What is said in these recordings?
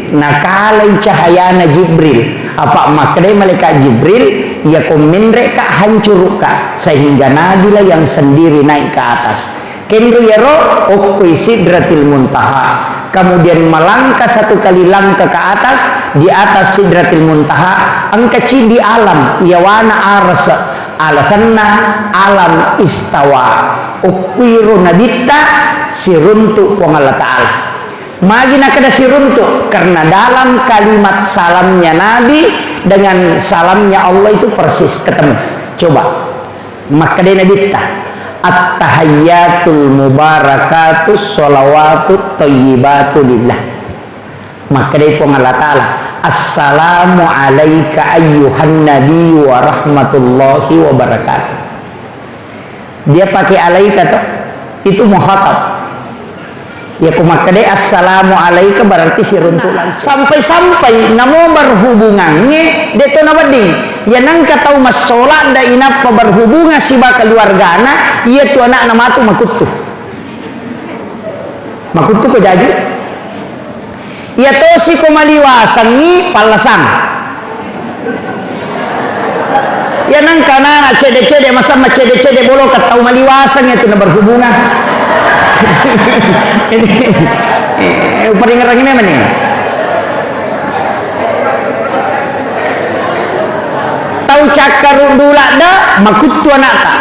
nakalai cahayana Jibril apa maknanya malaikat Jibril ya komendrek kak hancur kak sehingga Nabi lah yang sendiri naik ke atas kenru ya roh ukui sidratil muntaha kemudian melangkah satu kali langkah ke atas di atas sidratil muntaha angkaci di alam ya wana arsa alasanna alam istawa ukwiru nabita siruntu Allah Ta'ala magi nak ada siruntu karena dalam kalimat salamnya Nabi dengan salamnya Allah itu persis ketemu. Coba maka dia Nabi at-tahayyatul mubarakatus sholawatut thayyibatu lillah maka dia pun Allah Ta'ala assalamu alaika ayyuhan nabi wa rahmatullahi wa barakatuh dia pakai alaika tuh itu muhatab ya kumakade assalamu alaika berarti siruntu sampai-sampai namo berhubungannya deto nabading ya nangka tahu masola da inapa berhubungan si bakal keluargana iya tu anak nama tu makutu ko jadi ya to si komaliwasan ni palasan ya nangka anak cede-cede masa cede-cede bolo katau maliwasan ya tu na berhubungan ini paling ngerang ini mana nih tahu cakar dulak dah makutu anak tak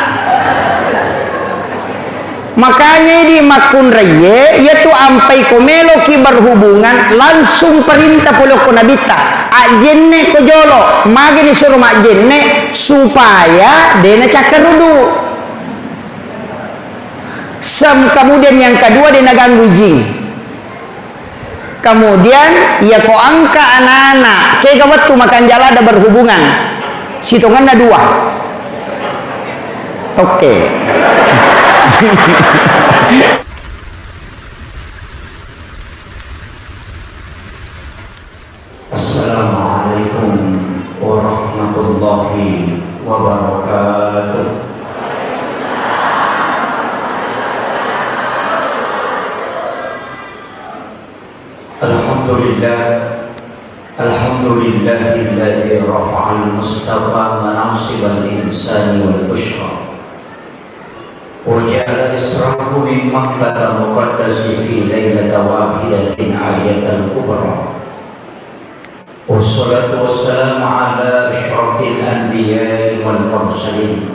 makanya di makun raya yaitu ampai komelo ki berhubungan langsung perintah polo ko nabita ajenne ko jolo magi ni suruh majenne supaya dena cakar dulu kemudian yang kedua dia nak ganggu jin kemudian ya kau angka anak-anak kayak kawat tu makan jala ada berhubungan sitongan ada dua oke Assalamualaikum warahmatullahi wabarakatuh. Alhamdulillahilladzi rafa'al mustafa manasibal insani wal bushra wa ja'ala israhu min makkah muqaddasi fi lailata wahidatin ayatal kubra wassalatu wassalamu ala asyrafil anbiya'i wal mursalin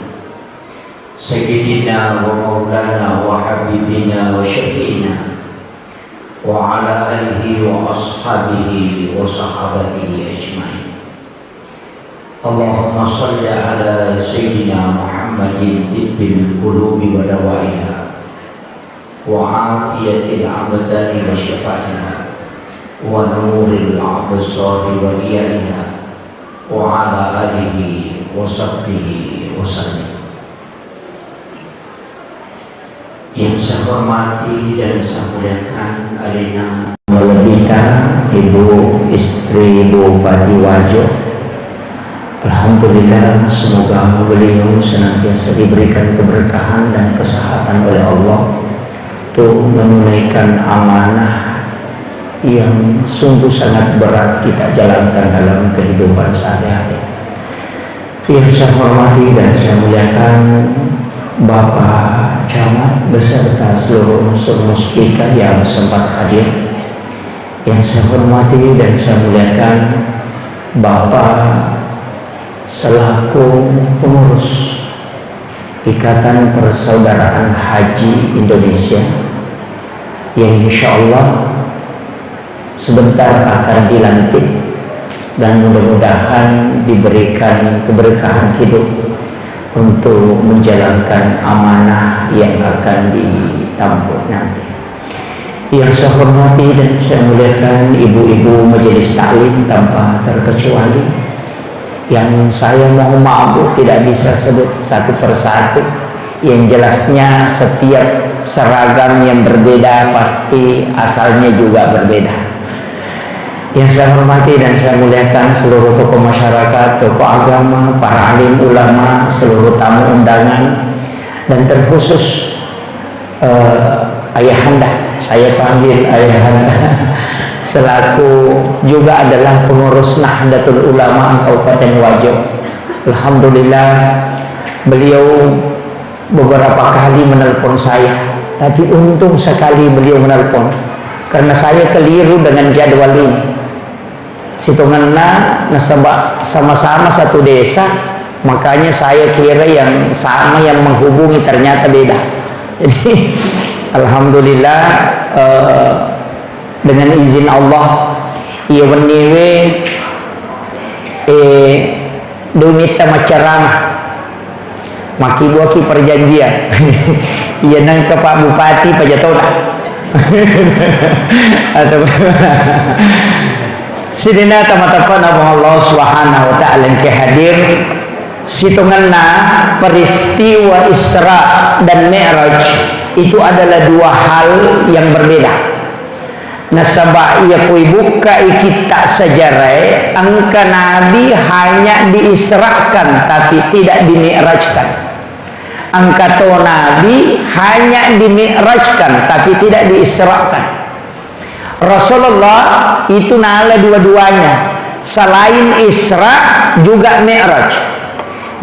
sayyidina wa maulana wa habibina wa syafi'ina wa ala alihi wa ashabihi wa sahabatihi ajma'in. Allahumma salli ala sayyidina Muhammadin tibbil qulubi wa dawaiha wa afiyatil abdani wa syafaiha wa nuril absari wa iyaiha wa ala alihi wa sahbihi wa sallim. Yang saya hormati dan saya muliakan Alina Malabita, Ibu Istri Bupati Wajo. Alhamdulillah, semoga beliau senantiasa diberikan keberkahan dan kesehatan oleh Allah untuk menunaikan amanah yang sungguh sangat berat kita jalankan dalam kehidupan sehari-hari. Yang saya hormati dan saya muliakan Bapak Camat beserta seluruh unsur muspika yang sempat hadir. Yang saya hormati dan saya muliakan Bapak selaku pengurus Ikatan Persaudaraan Haji Indonesia yang insya Allah sebentar akan dilantik dan mudah-mudahan diberikan keberkahan hidup untuk menjalankan amanah yang akan ditampung nanti. Yang saya hormati dan saya muliakan ibu-ibu majelis taklim tanpa terkecuali, yang saya mohon maaf tidak bisa sebut satu persatu, yang jelasnya setiap seragam yang berbeda pasti asalnya juga berbeda. Yang saya hormati dan saya muliakan seluruh tokoh masyarakat, tokoh agama, para alim ulama, seluruh tamu undangan, dan terkhusus ayahanda, saya panggil ayahanda, selaku juga adalah pengurus Nahdlatul Ulama Kabupaten Wajo. Alhamdulillah beliau beberapa kali menelpon saya, tapi untung sekali beliau menelpon karena saya keliru dengan jadwal ini. Situnganna sama-sama satu desa, makanya saya kira yang sama yang menghubungi ternyata beda. Jadi alhamdulillah dengan izin Allah ia weniwe dumita maceramah maki buaki perjanjian ia nang ke Pak Bupati Pajatona atau sidina tamatapan Allah Subhanahu wa taala yang hadir situnganna peristiwa Isra dan Mi'raj itu adalah dua hal yang berbeda. Nasabah ia kui buka kita sejarah angka Nabi hanya diisrakan tapi tidak dimi'rajkan. Angka Nabi hanya dimi'rajkan tapi tidak diisrakan. Rasulullah itu nala dua-duanya, selain Isra juga Mi'raj.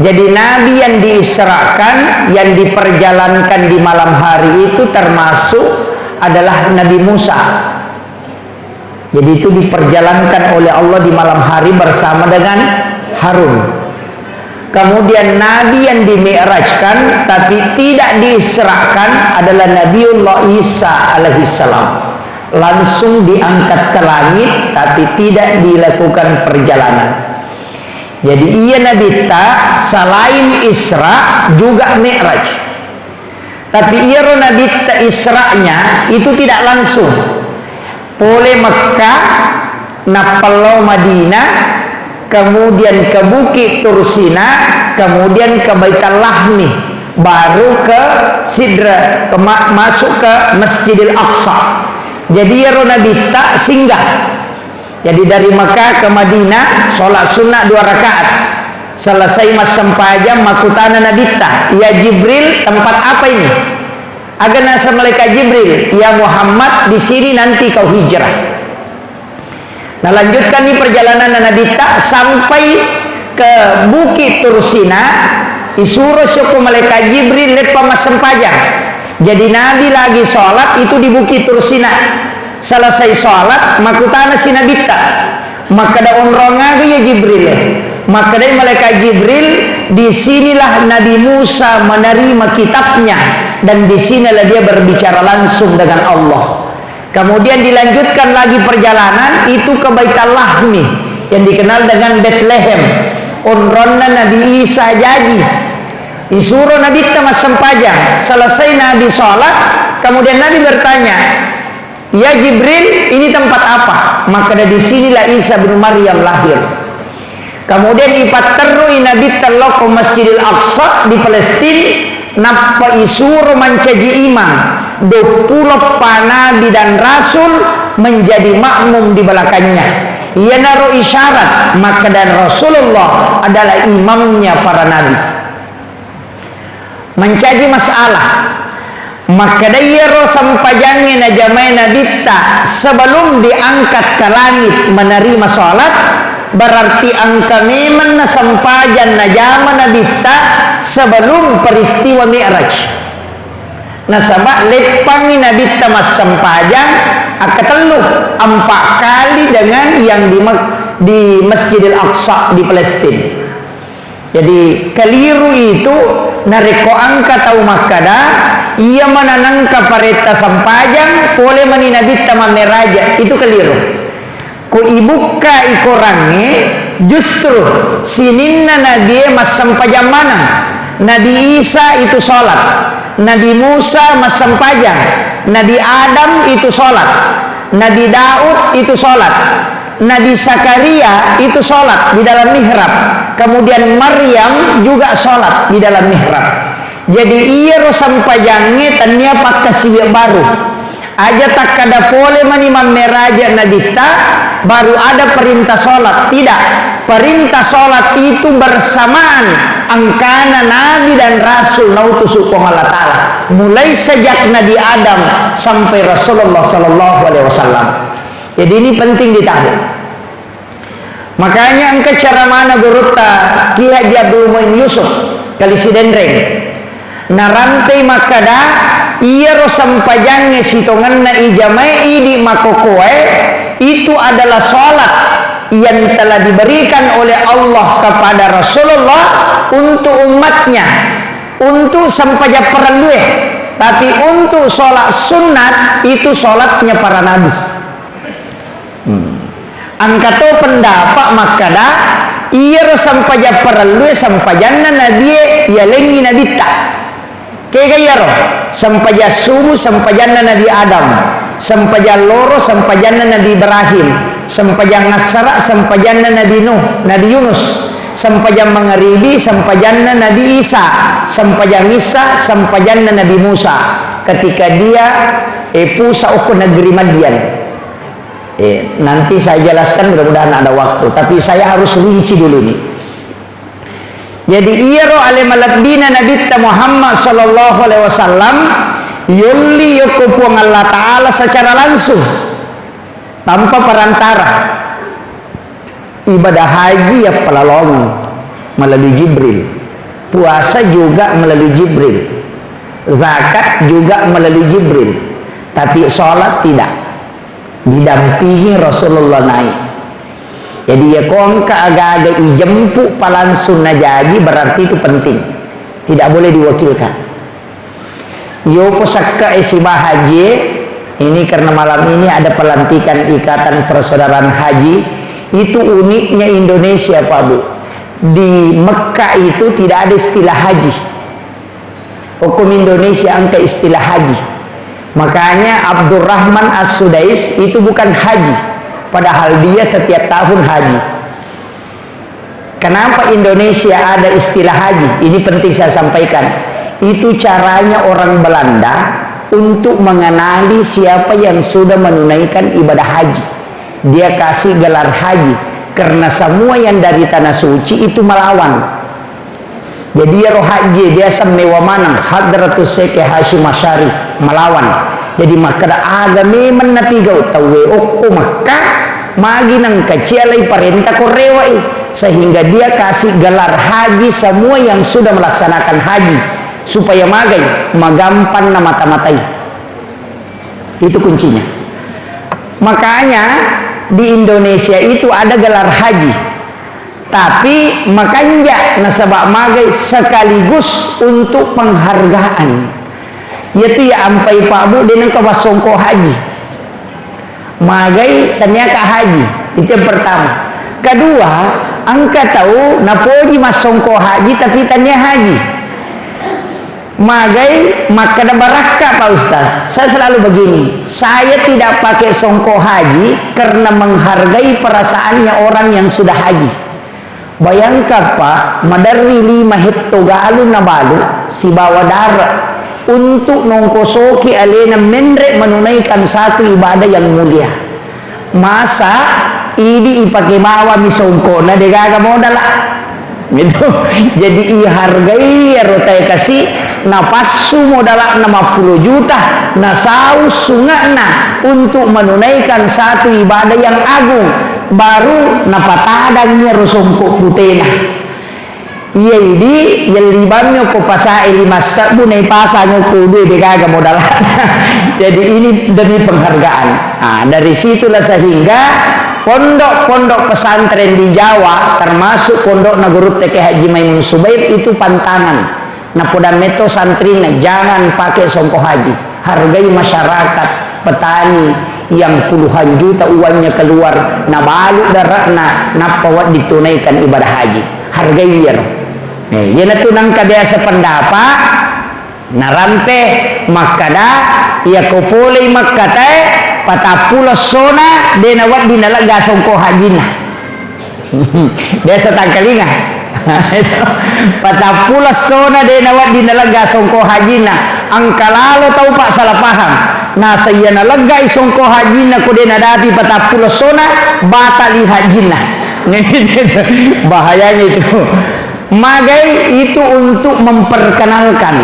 Jadi Nabi yang diisrakan, yang diperjalankan di malam hari itu termasuk adalah Nabi Musa. Jadi itu diperjalankan oleh Allah di malam hari bersama dengan Harun. Kemudian Nabi yang dimi'rajkan tapi tidak diisrakan adalah Nabiullah Isa alaihissalam. Langsung diangkat ke langit tapi tidak dilakukan perjalanan. Jadi ia Nabi ta selain Isra juga Mi'raj. Tapi ia Nabi ta Isra'nya itu tidak langsung. Oleh Mekah, Napallau Madinah, kemudian ke Bukit Tursina, kemudian ke Baitul Lahmi, baru ke Sidra, masuk ke Masjidil Aqsa. Jadi ya Nabi tak singgah. Jadi dari Mekah ke Madinah sholat sunnah 2 rakaat. Selesai mas sempajam makutana Nabi tak. Ya Jibril, tempat apa ini? Agak nasa malaikat Jibril, ya Muhammad di sini nanti kau hijrah. Nah lanjutkan nih perjalanan Nabi tak sampai ke Bukit Tursina. Disuruh syukur malaikat Jibril lihat mas sempajam. Jadi Nabi lagi sholat itu di Bukit Tursina. Selesai sholat makutana si Nabi tak. Maka da onronga ya Jibril. Maka dari malaikat Jibril, disinilah Nabi Musa menerima kitabnya dan disinilah dia berbicara langsung dengan Allah. Kemudian dilanjutkan lagi perjalanan itu ke Baitul Lahmi yang dikenal dengan Bethlehem. Onronna Nabi Isa jadi. Disuruh Nabi tamas sempajang. Selesai Nabi sholat, kemudian Nabi bertanya, ya Jibril, ini tempat apa? Maka dari sinilah Isa bin Maryam lahir. Kemudian ipaterui Nabi telok ke Masjidil Aqsa di Palestina. Napa isuru mencaji imam 20 nabi dan rasul menjadi makmum di belakangnya. Ia naruh isyarat, maka dan Rasulullah adalah imamnya para nabi. Mencaji masalah, maka dia sampajangnya najamai Nabi ta sebelum diangkat ke langit menerima sholat, berarti angka memang sampajan najama Nabi ta sebelum peristiwa Mi'raj. Nasabak lepangi Nabi ta mas sampajang akateluh 4 kali dengan yang di Masjidil Aqsa di Palestina. Jadi keliru itu nareko angka tahu makada ia menanangka pareta sampajang boleh mani Nabi tamam meraja itu keliru. Ku ibuka ikorange justru sininna Nabi mas sampajang mana? Nabi Isa itu sholat, Nabi Musa mas sampajang, Nabi Adam itu sholat, Nabi Daud itu sholat, Nabi Zakaria itu sholat di dalam mihrab. Kemudian Maryam juga sholat di dalam mihrab. Jadi ia sampajangnya tanya pakai siwak baru. Aja tak kada boleh menimam meraja nadita baru ada perintah sholat. Tidak. Perintah sholat itu bersamaan angkana Nabi dan Rasul nautusu Allah Ta'ala. Mulai sejak Nabi Adam sampai Rasulullah Sallallahu Alaihi Wasallam. Jadi ini penting ditahu. Makanya engke cara mana gurutta Ki Haji Abdul Muin Yusuf kali sidendreng narantai makada iya ro sampajange sitonganna ijamai di makokoe itu adalah sholat yang telah diberikan oleh Allah kepada Rasulullah untuk umatnya, untuk sampaja perandue. Tapi untuk sholat sunat itu sholatnya para nabi. Angkato pendapat makada iya sampaja perandue sampajanna nabi ya lengi nabi tak. Kaya yaro sampaja subuh sampajanna nabi Adam, sampaja loro sampajanna nabi Ibrahim, sampaja ngasara sampajanna nabi Nuh, nabi Yunus, sampaja mangaribi sampajanna nabi Isa, sampaja Isa sampajanna nabi Musa ketika dia pusa ukur negeri Madian. Nanti saya jelaskan, mudah-mudahan ada waktu, tapi saya harus rinci dulu nih. Jadi iyaro alimalabina Nabi Muhammad sallallahu alaihi wasallam yulli yukupuang Allah Ta'ala secara langsung tanpa perantara. Ibadah haji ya pelalong melalui Jibril, puasa juga melalui Jibril, zakat juga melalui Jibril, tapi sholat tidak, didampingi Rasulullah naik. Jadi ya kongka agak-agak ijempuk palansun najaji berarti itu penting, tidak boleh diwakilkan. Yo posakka isibah haji ini karena malam ini ada pelantikan Ikatan Persaudaraan Haji. Itu uniknya Indonesia Pak Bu, di Mekah itu tidak ada istilah haji. Hukum Indonesia angka istilah haji. Makanya Abdurrahman As-Sudais itu bukan haji, padahal dia setiap tahun haji. Kenapa Indonesia ada istilah haji? Ini penting saya sampaikan. Itu caranya orang Belanda untuk mengenali siapa yang sudah menunaikan ibadah haji. Dia kasih gelar haji karena semua yang dari tanah suci itu melawan. Jadi ya roh haji biasa mewah manang Hadratus Syekh Hashim Asy'ari melawan. Jadi maka aga memang napi gau tawe okko maka magi nang kecialai perintah korewai sehingga dia kasih gelar haji semua yang sudah melaksanakan haji supaya magai magampan na mata-matai. Itu kuncinya. Makanya di Indonesia itu ada gelar haji, tapi makanya nasabak magai sekaligus untuk penghargaan, yaitu ya ampai Pak Bu dengan kawasongko haji magai ternyata haji. Itu yang pertama. Kedua, angka tahu napoji masongko haji tapi tanya haji magai maka ada barakah Pak Ustaz. Saya selalu begini, saya tidak pakai songko haji karena menghargai perasaannya orang yang sudah haji. Bayangkan Pak, madarri 5 hektoga alun nabalu si bawa darah untuk nongkosoki alena mendrek menunaikan satu ibadah yang mulia. Masa ini ipakai bawa misongko na degaga modal gitu. Jadi ihargai ya rotai kasih napasu modal 60 juta nasaus sungakna untuk menunaikan satu ibadah yang agung, baru napatadangnya rosongko putena. Iya ini yang libamnya ko pasai 5 sabu nai pasanya kudu degaga modal. Jadi ini demi penghargaan. Nah, dari situlah sehingga pondok-pondok pesantren di Jawa termasuk pondok Nagurut TK Haji Maimun Subair itu pantangan. Nah poda meto santrina jangan pakai songko haji, hargai masyarakat petani yang puluhan juta uangnya keluar nabalu darakna napawat ditunaikan ibadah haji, hargai biar. Nih, yana tunang kadea sependapat narante makada ya kopole makate patapula sona denawat dinalaga songko hajina. Desa tangkalinga. Patapula sona denawat dinalaga songko hajina. Angkalalo tahu Pak salah paham. Nah saya nalaga songko hajina ko denadapi patapula sona batali hajina. Bahayanya itu. Magai itu untuk memperkenalkan.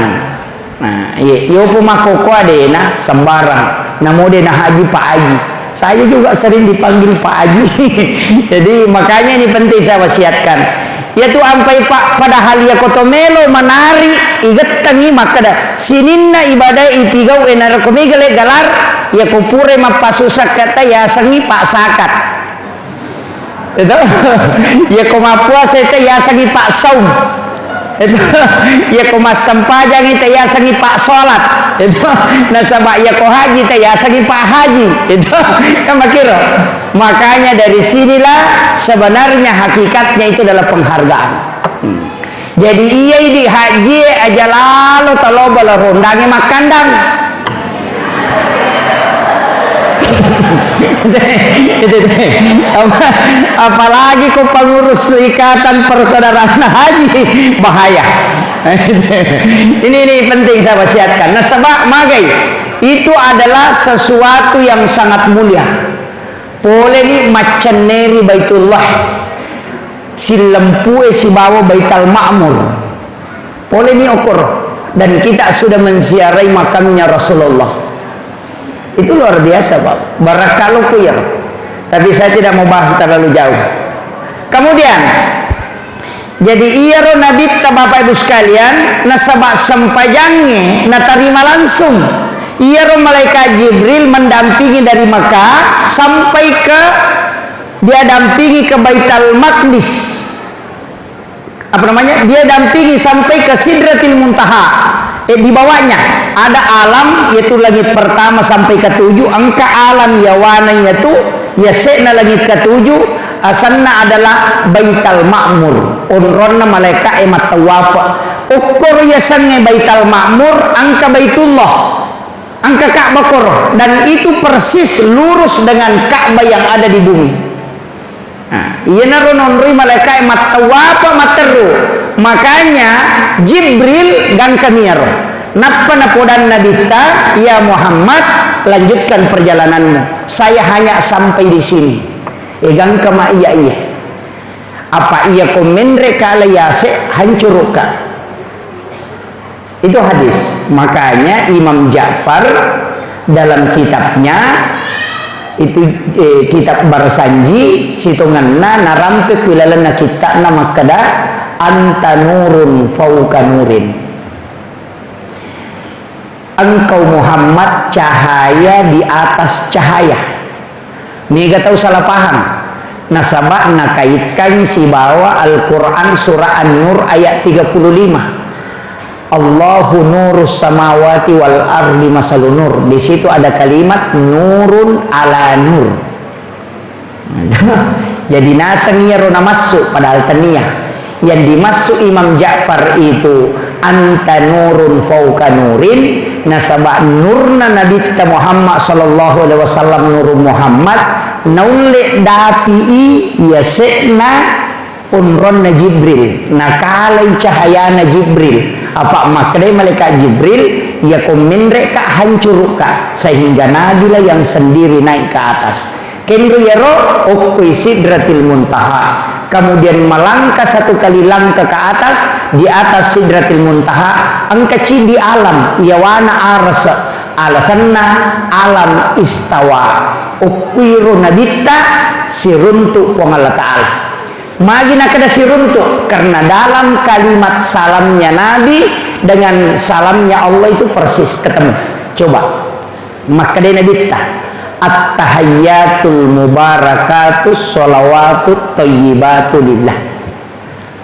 Nah, yo pemakoko adena sembarang. Namo dena haji Pak Haji. Saya juga sering dipanggil Pak Haji. Jadi makanya ini penting saya wasiatkan. Yaitu ampai Pak padahal ya kotomelo menari iget tangi makada sininna ibadah ipigau enar komigale galar ya kupure mapasusak kata ya sangi Pak sakat. Itu ya komapuasa itu ya sangi Pak saum. Itu ya komas sempajang itu ya sangi Pak salat. Itu nasabak ya ko haji itu ya sangi Pak haji. Itu kan makira. Makanya dari sinilah sebenarnya hakikatnya itu adalah penghargaan. Jadi iya di haji aja lalu talo bala rondange makandang. Apalagi kau pengurus ikatan persaudaraan haji, bahaya. Ini penting saya wasiatkan. Nah sebab magai itu adalah sesuatu yang sangat mulia. Boleh ni macan neri Baitullah, si lempu si bawa Baitul Ma'mur. Boleh ni ukur. Dan kita sudah menziarahi makamnya Rasulullah. Itu luar biasa Pak. Barakallahu ya. Tapi saya tidak mau bahas terlalu jauh. Kemudian jadi iya ro Nabi Bapak Ibu sekalian nasabak sempajangnya natarima langsung. Iya ro malaikat Jibril mendampingi dari Makkah sampai ke dia dampingi ke Baitul Maqdis. Apa namanya? Dia dampingi sampai ke Sidratil Muntaha. Di bawahnya ada alam yaitu langit pertama sampai ke 7, angka alam yawananya tu ya sekna langit ke 7, asanna adalah Baitul Ma'mur. Unronna malaikat emat tawafa. Ukur ya sange Baitul Ma'mur angka Baitullah. Angka Ka'bah kor dan itu persis lurus dengan Ka'bah yang ada di bumi. Iya naron onrui malaikat emat tawafa materu. Makanya Jibril gangkaniar napa napodan nabita ya Muhammad lanjutkan perjalananmu, saya hanya sampai di sini. Egang kama iya apa iya komenre kala yase hancurka. Itu hadis. Makanya Imam Ja'far dalam kitabnya itu kitab Barsanji situnganna narampe kuilalana kita nama kada anta nurun fauka nurin. Engkau Muhammad cahaya di atas cahaya. Ni gak tahu salah paham. Nasabak nakaitkan si bawa Al-Quran surah An-Nur ayat 35. Allahu nurus samawati wal ardi masalun nur. Di situ ada kalimat nurun ala nur. Jadi nasangnya rona masuk padahal taniyah. Yang dimasuk Imam Ja'far itu anta nurun fauka nurin. Nasabak nurna Nabi Muhammad sallallahu alaihi wasallam nur Muhammad naule dapi yasekna unronna Jibril nakalai cahayana Jibril. Apa maknanya malaikat Jibril ya komenre ka hancur ka sehingga nabilah yang sendiri naik ke atas. Kenru yaro ukui Sidratil Muntaha. Kemudian melangkah satu kali langkah ke atas, di atas Sidratil Muntaha angkaci di alam yawana arsa alasanna alam istawa ukwiru nabita siruntu Allah Ta'ala. Magi nakada siruntu karena dalam kalimat salamnya Nabi dengan salamnya Allah itu persis ketemu. Coba maka dia nabita at-tahayyatul mubarakatus sholawatut thayyibatu lillah.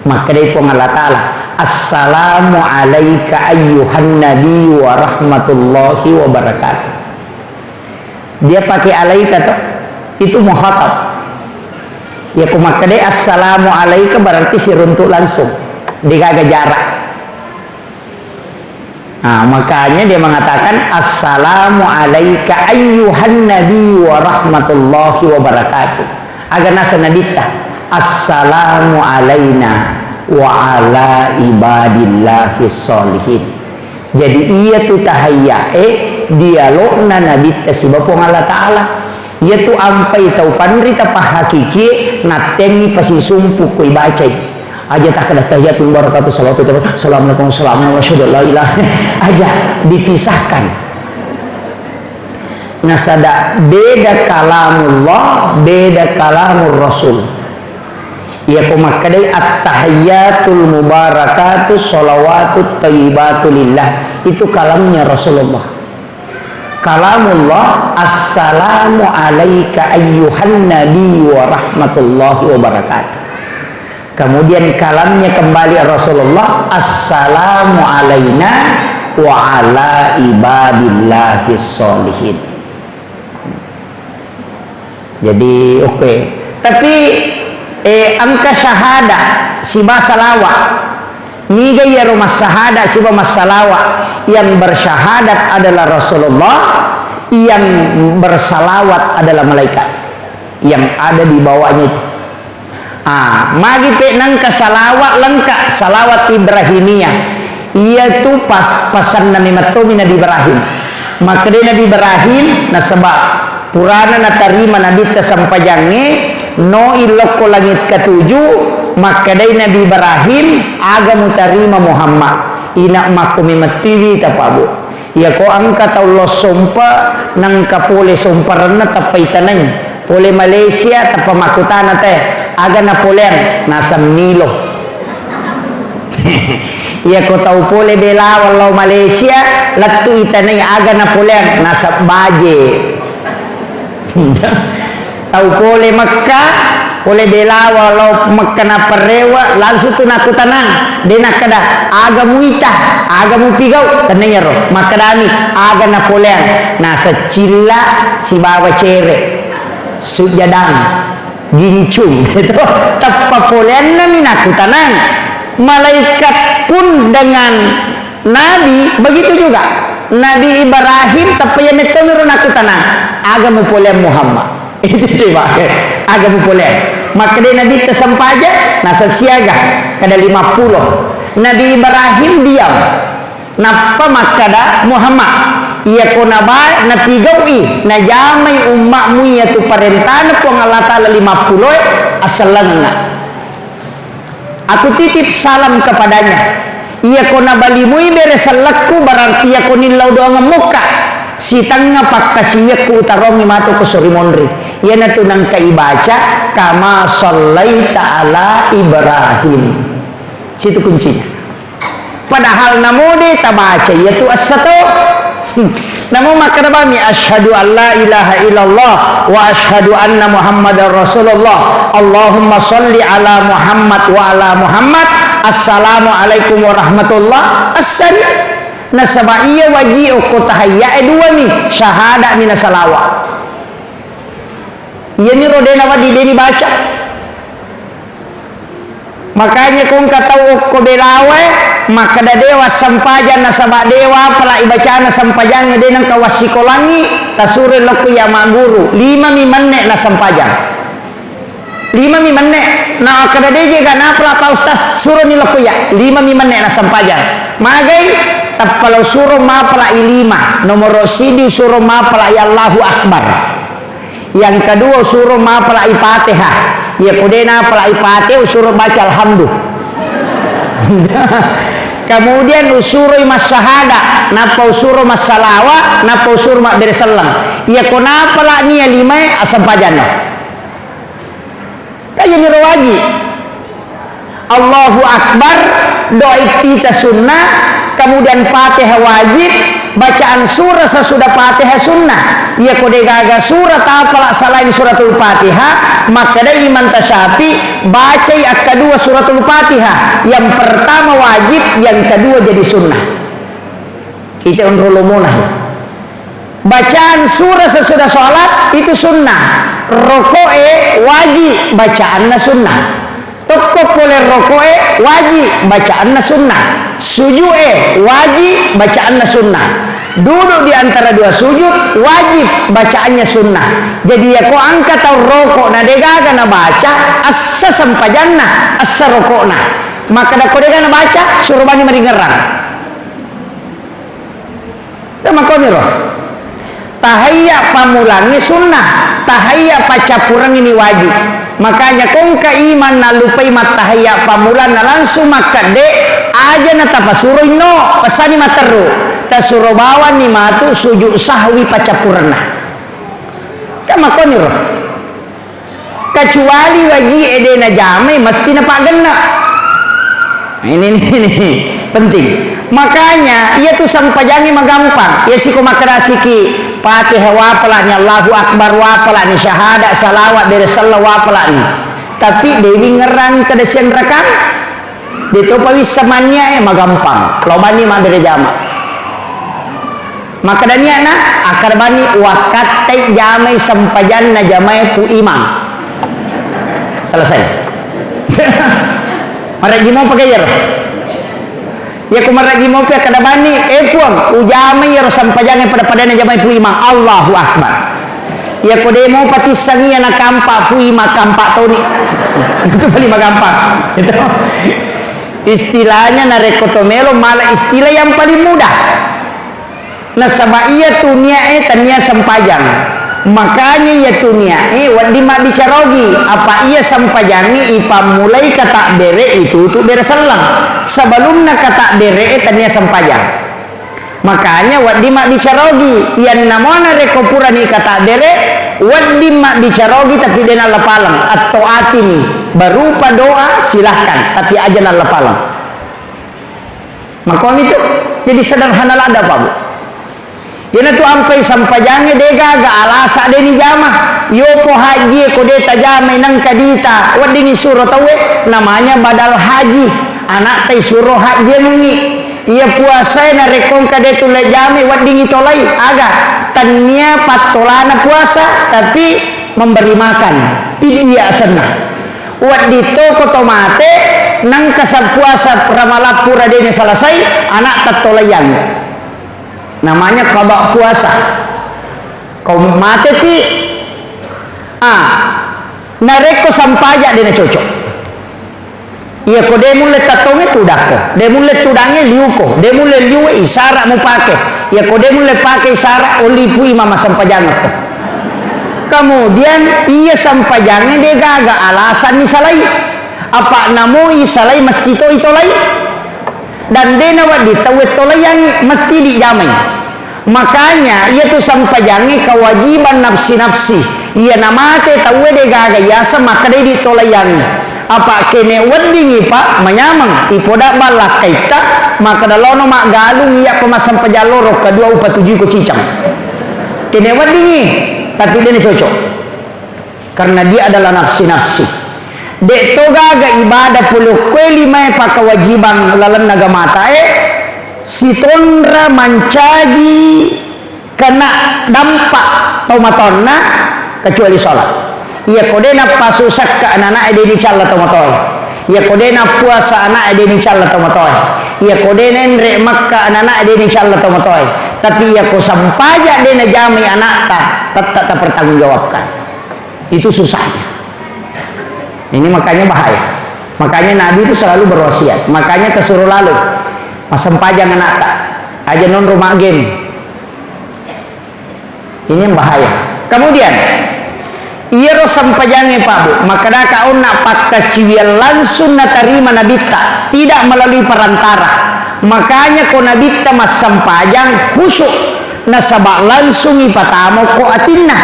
Maka dia pun Allah Ta'ala assalamu alaika ayyuhan nabi wa rahmatullahi wa barakatuh. Dia pakai alaika tuh itu muhatab. Ya maka dia assalamu alaika berarti siruntuk langsung dikaga jarak. Nah, makanya dia mengatakan assalamu alaika ayyuhan nabi wa rahmatullahi wa barakatuh. Agar nasa nabita assalamu alaina wa ala ibadillahi sholihin. Jadi iya tu tahayya dialogna nabita si bapong Allah Ta'ala. Ia tu ampai tau panrita pa hakiki natengi pasi sumpu koi baca aja tak ada tahiyatul barakatuh salawatu assalamualaikum warahmatullahi wabarakatuh aja dipisahkan. nasada beda kalamullah, beda kalamur rasul. Ia pemakadai at-tahiyyatul mubarakatuh sholawatut thayyibatu lillah, itu kalamnya Rasulullah. Kalamullah, assalamu alaika ayyuhan nabi wa rahmatullahi wa barakatuh. Kemudian kalamnya kembali Rasulullah, assalamu alaina wa ala ibadillahis sholihin. Jadi oke. Tapi angka syahada siba salawat ni gaya rumah syahada siba masalawat, yang bersyahadat adalah Rasulullah, yang bersalawat adalah malaikat yang ada di bawahnya itu. Magi pe nangka salawat lengkap salawat Ibrahimiyah, ia tu pasan Nabi Matomi Nabi Ibrahim. Maka Nabi Ibrahim nasabak purana natarima Nabi kesampajange no iloko langit ketujuh, maka dari Nabi Ibrahim agama tarima Muhammad ina makumi matiwi tapabu ya ko angka Allah sompa nang kapole somparana tapaitananya pole Malaysia tapa makutana teh aga Napoleon nasam Milo ya ko tau pole bela walau Malaysia latu itananya aga Napoleon nasab baje tahu pole Mekah pole bela walau Mekah na perewa langsung tu nakutanang dena kada aga muita aga mupigau tananya ro makadani aga Napoleon na secila si bawa cere sujadang gincung itu tapa polean na minakutanang. Malaikat pun dengan Nabi begitu juga. Nabi Ibrahim tapi yang itu nakutanang aga mupolean Muhammad itu coba agak populer. Maka dia Nabi kesempaja nasa siaga kada 50. Nabi Ibrahim diam napa makada Muhammad ia kona ba na pigawi na jamai umakmu ya tu parentana pun Allah Taala 50 asalanga. Aku titip salam kepadanya. Ia kona balimui beresalakku berarti ia konilau doang muka si tanga pakkasiya ku utarongi mato ko suri monri ia natunang kaibaca kama sallaita ala Ibrahim, situ kuncinya. Padahal namode tabaca yaitu as-satu namo makarabami asyhadu an la ilaha illallah wa asyhadu anna muhammadar rasulullah Allahumma sholli ala Muhammad wa ala Muhammad assalamu alaikum warahmatullah assani nasaba iya waji ko tahayya dua ni syahada mina salawat iya ni rodena wadi deni baca. Makanya kung katau ko belawe maka da dewa sampajan nasaba dewa pala ibacana sampajan ngede nang kawasikolangi tasure lokku ya maguru 5 mimanne na sampajan 5 mimanne na kada deje kana pala pa ustaz suruh ni lokku ya 5 mimanne na sampajan magai tapalo suruh ma pala 5 nomor sidi suruh ma pala ya Allahu akbar, yang kedua suruh ma pala Fatihah ya kudena pala Fatihah suruh baca alhamdulillah. Kemudian usurui mas syahada napa usuru mas salawat napa usur mak bersalam ya kona pala ni 5 asampajana kaya ni rawaji Allahu akbar doa kita sunnah, kemudian Fatihah wajib, bacaan surah sesudah Fatihah sunnah. Ya kode gaga surah apalak selain suratul Fatihah, maka dari Imam Tasyafi baca yang kedua suratul Fatihah. Yang pertama wajib, yang kedua jadi sunnah. Kita unrulumunah. Bacaan surah sesudah sholat itu sunnah. Rokoe wajib, bacaannya sunnah. Toko boleh rokoe wajib, bacaannya sunnah. Sujue wajib, bacaannya sunnah. Duduk di antara dua sujud wajib, bacaannya sunnah. Jadi ya kau angkat atau rokok na dega na baca asa sampajanna asa rokokna. Maka da kau dega na baca suruh bani meringerang. Dan maka ni roh. Tahayya pamulangi sunnah, tahayya pacapurang ini wajib. Makanya kong kaiman na lupai matahayya pamulan na langsung makade aja na tapasuroy no pasani materu tasuro bawan ni matu sujud sahwi pacapurna makoni roh. Kecuali waji edena jamai mesti na pagena. Ini penting. Makanya ia tuh sampajangi magampang. Ya siko makarasiki Fatihah wapalanya Allahu Akbar wapalani syahadat salawat dari sallallahu wapalani. Tapi dewi ngerang kada siang rekam. Dito pawis samannya magampang. Lobani madere jama. Maka dania na akar bani wakat tai jamai sampajan na jamai pu imam. Selesai. Maragi mo pakai yer. Ya kumaragi mo pa kada bani puang ujamai yer sampajan pada na jamai pu imam. Allahu Akbar. Ya kode mo pati sangia na kampa pu imam kampa toni. Itu paling magampang. Itu istilahnya na rekotomelo malah istilah yang paling mudah. Nah sama iya tunia tania sampajang, makanya ya tunia wadi mak bicarogi apa iya sampajangi ipa mulai kata bere itu bere selang sebelumnya kata bere tania sampajang, makanya wadi mak bicarogi yang namanya rekopura nih kata bere wadi mak bicarogi tapi dena lapalang atau atini berupa doa silahkan tapi aja na lapalang, makanya itu jadi sederhana lah ada apa bu? Yana tu ampai sampajange dega ga alasa deni jama yopo haji ko de tajame nang kadita wadingi suruh tawe namanya badal haji anak tai suruh haji nungi ia puasa na rekon kade tu le jame wadingi tolai aga tania patolana puasa tapi memberi makan pidia senah wadito ko tomate nang kasab puasa ramalapura deni selesai anak tatolayan namanya qada puasa kau mate ti nareko sampaja dina cocok iya ko de mulle tatonge tudako de mulle tudange liuko de mulle liue isara mu pake iya ko de mulle pake isara olipu mama sampajange ko kemudian iya sampajange de gaga alasan misalai apa namo isalai mesti to itolai dan dena wadi tawet tolayang mesti dijamai, makanya ia tu sampajangi kewajiban nafsi ia namate tawe de gaga yasa maka de ditolayangi apa kene wadingi pak menyamang ipoda balak kaita maka dalono mak galung ia pemasam pejaloro kedua upa tujuh ko cicang kene wadingi tapi dia cocok karena dia adalah nafsi dek to gaga ibadah puluh kue lima pa kewajiban lalan naga mata si tonra mancagi kena dampak tomatonna kecuali sholat iya kodena pasusak ke anak-anak ede ni calla tomatoy iya kodena puasa anak ede ni calla tomatoy iya kodena nre makka anak-anak ede ni calla tomatoy tapi iya ko sampaja dena jami anak tak pertanggungjawabkan itu susahnya. Ini makanya bahaya. Makanya Nabi itu selalu berwasiat. Makanya tersuruh lalu masam pajang anak tak aja non rumah game. Ini yang bahaya. Kemudian iya rosam pajangnya Pak Bu. Maka dah kau nak pakai siwil langsung nak terima nabita tidak melalui perantara. Makanya kau nabita masam pajang khusyuk nasabak langsung ipatamo ko atinna.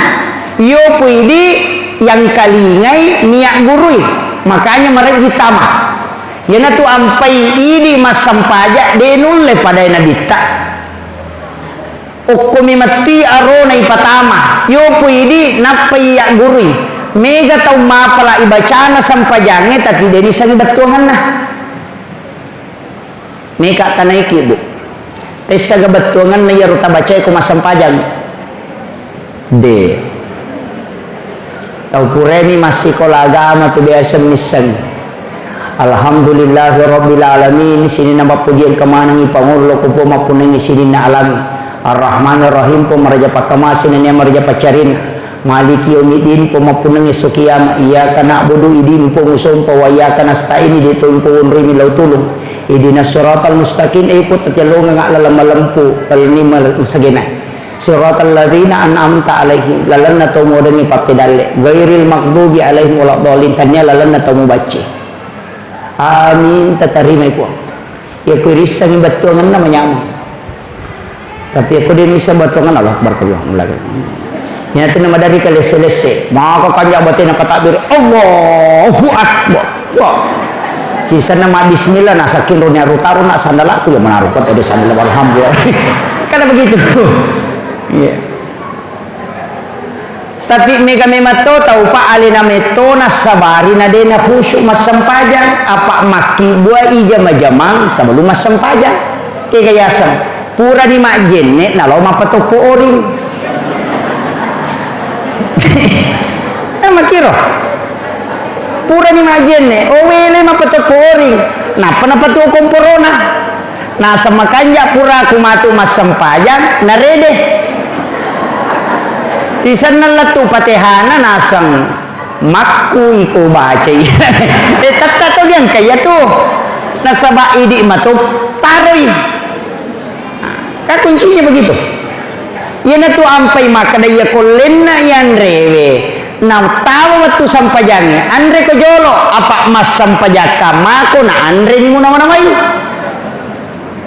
Yo puidi yang kalingai niat gurui makanya mereka ditama yana tu ampai ini mas sampaja denulle pada nabita ukumi mati arona ipatama yo puidi napai ya gurui mega tau mapala ibacana sampajange tapi deni sagi batuangan nah meka tanaiki bu tes saga batuangan na ya ruta baca ko mas sampajang de tau pureni masih kola agama tu biasa misan alhamdulillahirabbil alamin sini nama pujian kemanangi pangurlo ko po mapunangi sini na alam arrahmanir rahim po maraja pakamasin ni maraja pacarin maliki yaumiddin po mapunangi sukiyam iyyaka na'budu idin po musum po wa iyyaka nasta'in dito po unri milaw tulong idinas siratal mustaqim po tatyalong nga lalalampu kalni masagina siratal ladzina an'amta alaihim lalan na tomo demi papidalle ghairil maghdubi alaihim waladdallin tanya lalan na tomo bace amin tatarima po ya kurisang batuangan na manyama tapi ako din isa batuangan Allah akbar ko mulai Ya tu nama dari kali selesai. Maka kanya batin nak takbir Allahu Akbar. Wah. Sisa nama bismillah nasakin ronya rutaru nak sandal aku yang menaruhkan ada sandal alhamdulillah. Karena begitu. Ya. Tapi mega memato tahu pak alina meto nasabari nadena khusyuk masam pajang apa maki dua ija majamang sebelum masam pajang kegayasan pura di mak jenne nalo mapatopo oring. Makiro pura ni majenne wele mapatopo oring napa napatu komporona nah sama kanja pura kumatu masam pajang narede sisan nalatu patehana nasang makku iko baca tata to dian kaya tu nasaba idi matu taroi ka kuncinya begitu yana tu ampai maka daya kolena yan rewe na tawa waktu sampajangnya andre ko jolo apa mas sampajaka mako na andre ni muna manamay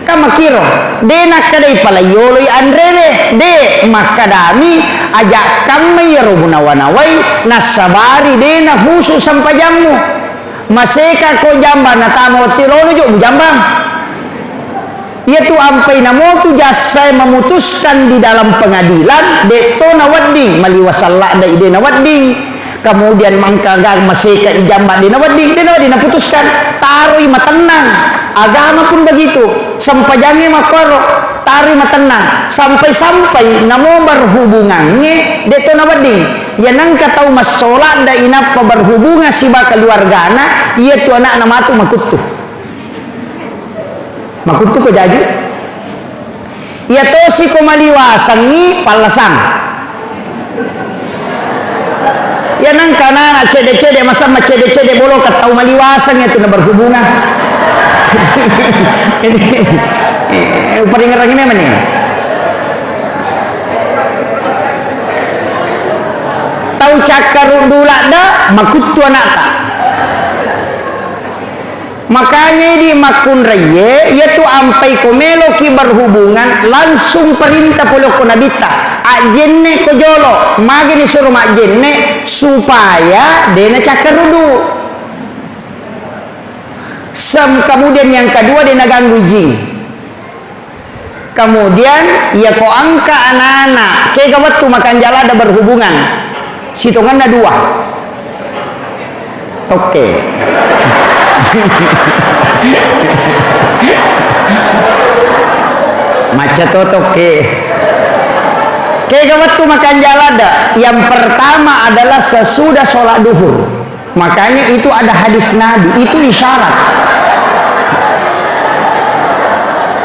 kamakiro de nakadai pala yoloy andre de makadami ajak kami yaro munawanaway nasabari de na husu sampajangmu maseka ko jamba na tamo tirolo jo jambang yaitu ampai namo tu jasa memutuskan di dalam pengadilan deto nawadding maliwasalla da ide nawadding kemudian mangkagang maseka ijamba di nawadding putuskan tarui matenang agama pun begitu sampajangnya makoro tarui matenang sampai namo berhubungannya deto nawadding ya nang katau masola da inapa berhubungan siba keluargana yaitu anak namatu makutu makutu ko jadi ya tosi ko maliwasan ni palasang ya nang kana cede-cede masa cede-cede bolo katau maliwasan itu na berhubungan ini paling ngerang ini mana tahu cakar dula da makutu anak tak makanya di makun reye yaitu ampai komelo ki berhubungan langsung perintah polo ko nabita ajenne ko jolo magini suruh majenne supaya dena cakar rudu kemudian yang kedua dena ganggu jing kemudian ya ko angka anak-anak kayak waktu makan jala ada berhubungan sitongan ada dua oke macet toke waktu makan jalada yang pertama adalah sesudah sholat duhur makanya itu ada hadis nabi itu isyarat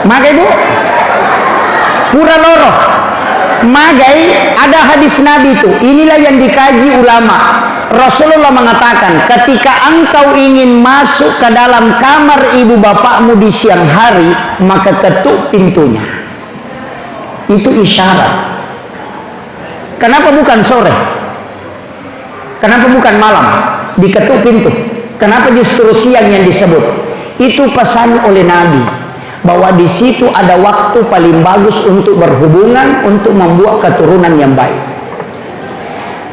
maka ibu pura loro magai ada hadis nabi itu inilah yang dikaji ulama Rasulullah mengatakan ketika engkau ingin masuk ke dalam kamar ibu bapakmu di siang hari maka ketuk pintunya itu isyarat kenapa bukan sore kenapa bukan malam diketuk pintu kenapa justru siang yang disebut itu pesan oleh Nabi bahwa di situ ada waktu paling bagus untuk berhubungan untuk membuat keturunan yang baik.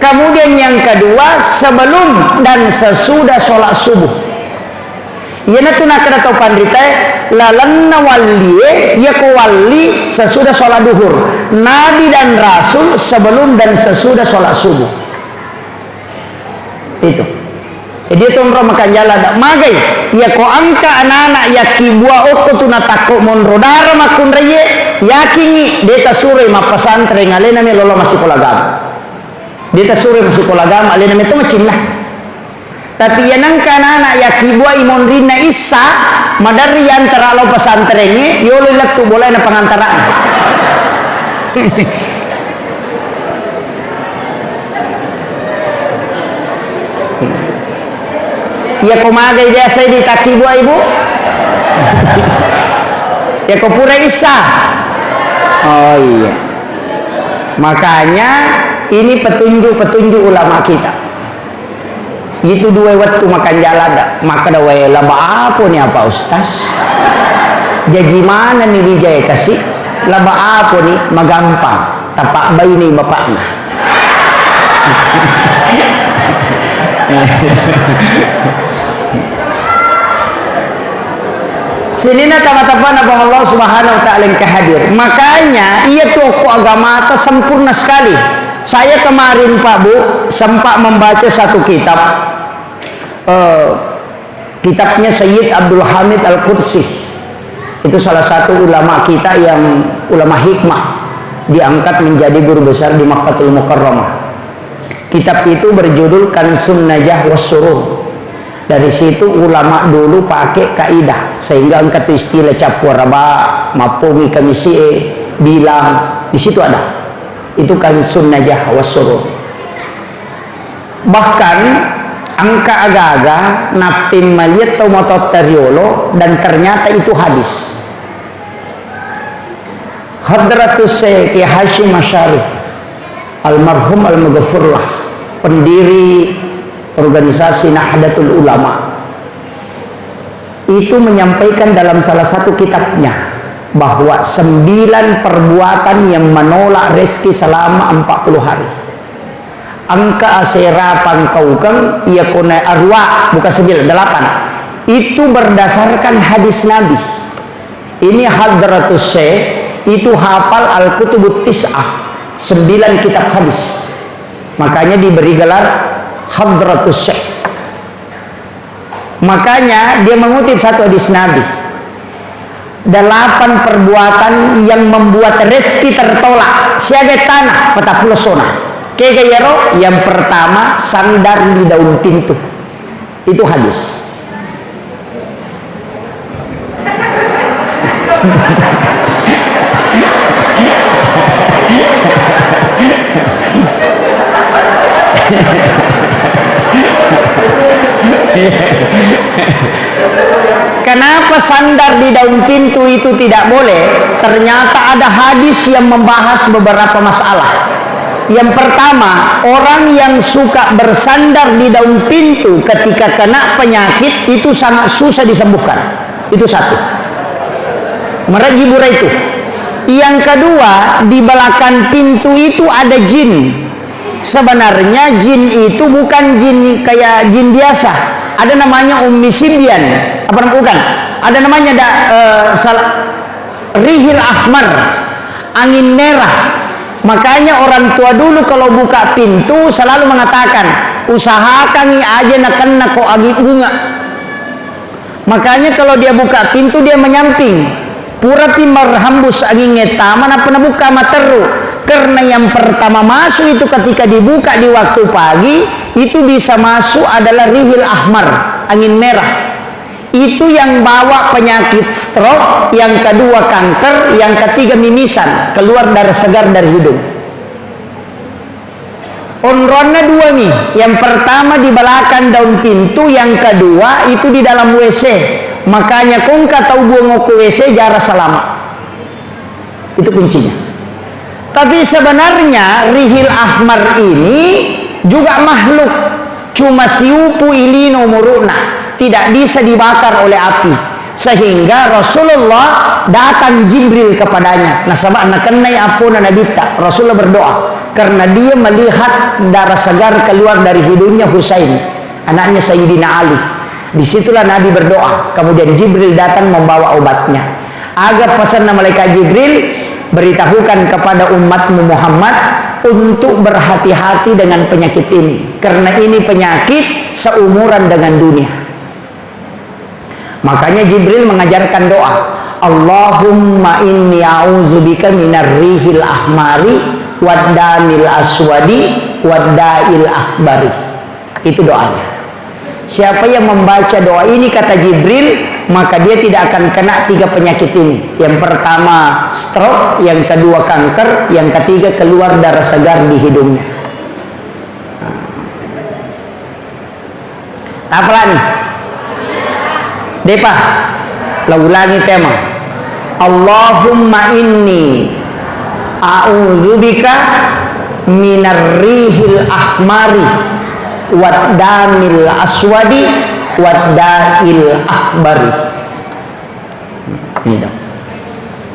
Kemudian yang kedua sebelum dan sesudah sholat subuh. Yana tu nak kena tahu pandrita lalanna wali ya ko wali sesudah sholat duhur. Nabi dan Rasul sebelum dan sesudah sholat subuh. Itu. Jadi itu umroh makan jalan dak magai ya ko angka anak-anak ya kibua oko tu natako monrodara makun reye yakingi deta sure mapasantren alena me lolo masih kolagam. Deta sure masih kolagam alena me to macin lah. Tapi ya nang anak-anak ya kibua imon rina isa madari antara lo pesantrennya yo lihat tu boleh na pengantaraan. Ya ko magay biasa di takibo ibu. Ya ko pura isa. Oh iya. Makanya ini petunjuk ulama kita. Itu dua waktu makan jalada. Maka da wae laba apa nih apa ustaz? Jadi mana nih Wijaya kasih? Laba apa nih? Magampang. Tapak bayi nih bapaknya. Sinina tamat-tamat apa Allah Subhanahu wa taala yang kehadir. Makanya ia tokoh agama atas sempurna sekali. Saya kemarin Pak Bu sempat membaca satu kitab, kitabnya Sayyid Abdul Hamid Al-Qudsi. Itu salah satu ulama kita yang ulama hikmah, diangkat menjadi guru besar di Makkahul Mukarramah. Kitab itu berjudul Kansun Najah Wassuruh. Dari situ ulama dulu pakai kaidah sehingga angkat istilah capwaraba, mapungi kamisi bilang di situ ada. Itu Kansun Najah Wassuruh. Bahkan angka agaga napim maliat atau motot teriolo dan ternyata itu hadis. Hadratus Syekh Hashim Asy'ari almarhum al-Maghfurlah, pendiri organisasi Nahdlatul Ulama, itu menyampaikan dalam salah satu kitabnya bahwa 9 perbuatan yang menolak rezeki selama 40 hari. Angka asera pangkaukang ia kona arwa bukan 9, 8. Itu berdasarkan hadis Nabi. Ini Hadratus Syekh itu hafal Al-Kutubut Tis'ah, 9 kitab hadis. Makanya diberi gelar Hadratus Syekh. Makanya dia mengutip satu hadis Nabi. 8 perbuatan yang membuat rezeki tertolak. Siaga tanah peta pulosona. Kegayaro yang pertama sandar di daun pintu. Itu hadis. Kenapa sandar di daun pintu itu tidak boleh? Ternyata ada hadis yang membahas beberapa masalah. Yang pertama, orang yang suka bersandar di daun pintu ketika kena penyakit itu sangat susah disembuhkan. Itu satu. Merajibura itu. Yang kedua, di belakang pintu itu ada jin. Sebenarnya jin itu bukan jin kayak jin biasa. Ada namanya Ummi Sibyan. Apa bukan? Ada namanya Rihil Ahmar, angin merah. Makanya orang tua dulu kalau buka pintu selalu mengatakan, usahakan aja nak kok agi bunga. Makanya kalau dia buka pintu dia menyamping. Pura pimar hambus angin ngeta mana pernah buka materu. Karena yang pertama masuk itu ketika dibuka di waktu pagi itu bisa masuk adalah Rihil Ahmar, angin merah. Itu yang bawa penyakit stroke, yang kedua kanker, yang ketiga mimisan, keluar darah segar dari hidung. Onronna 2 nih, yang pertama di belakang daun pintu, yang kedua itu di dalam WC. Makanya kong kata buang ke WC jarak selama. Itu kuncinya. Tapi sebenarnya Rihil Ahmar ini juga makhluk, cuma siupu ilino muruna, tidak bisa dibakar oleh api. Sehingga Rasulullah datang Jibril kepadanya. Nah sama anak kenai apuna nabita. Rasulullah berdoa karena dia melihat darah segar keluar dari hidungnya Husain, anaknya Sayyidina Ali. Disitulah Nabi berdoa. Kemudian Jibril datang membawa obatnya. Agar pesan malaikat Jibril, beritahukan kepada umatmu Muhammad untuk berhati-hati dengan penyakit ini, karena ini penyakit seumuran dengan dunia. Makanya Jibril mengajarkan doa, Allahumma inni a'udzubika minar rihil ahmari waddamil aswadi wadda'il akbari. Itu doanya. Siapa yang membaca doa ini kata Jibril, maka dia tidak akan kena 3 penyakit ini. Yang pertama stroke, yang kedua kanker, yang ketiga keluar darah segar di hidungnya. Apa lagi? Depa, lah ulangi tema. Allahumma inni a'udzubika minar rihil ahmari waddamil aswadi wadda'il akbari. Ini dong.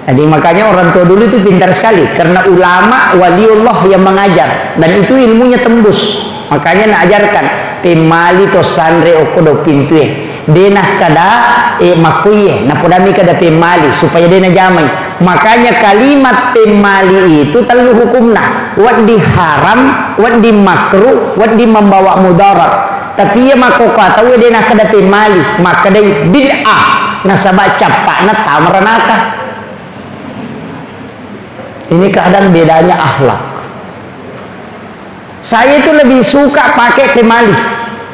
Jadi makanya orang tua dulu itu pintar sekali, karena ulama waliullah yang mengajar dan itu ilmunya tembus. Makanya nak ajarkan pemali to sandre okodo pintu denah kada makuye na podami kada pemali supaya dena jamai. Makanya kalimat pemali itu telu hukumna, wat di haram, wat di makruh, wat di membawa mudarat. Tapi ya mako kata we dena kada pemali maka dai bid'ah nasaba capakna tamranaka. Ini kadang bedanya akhlak. Saya itu lebih suka pakai pemali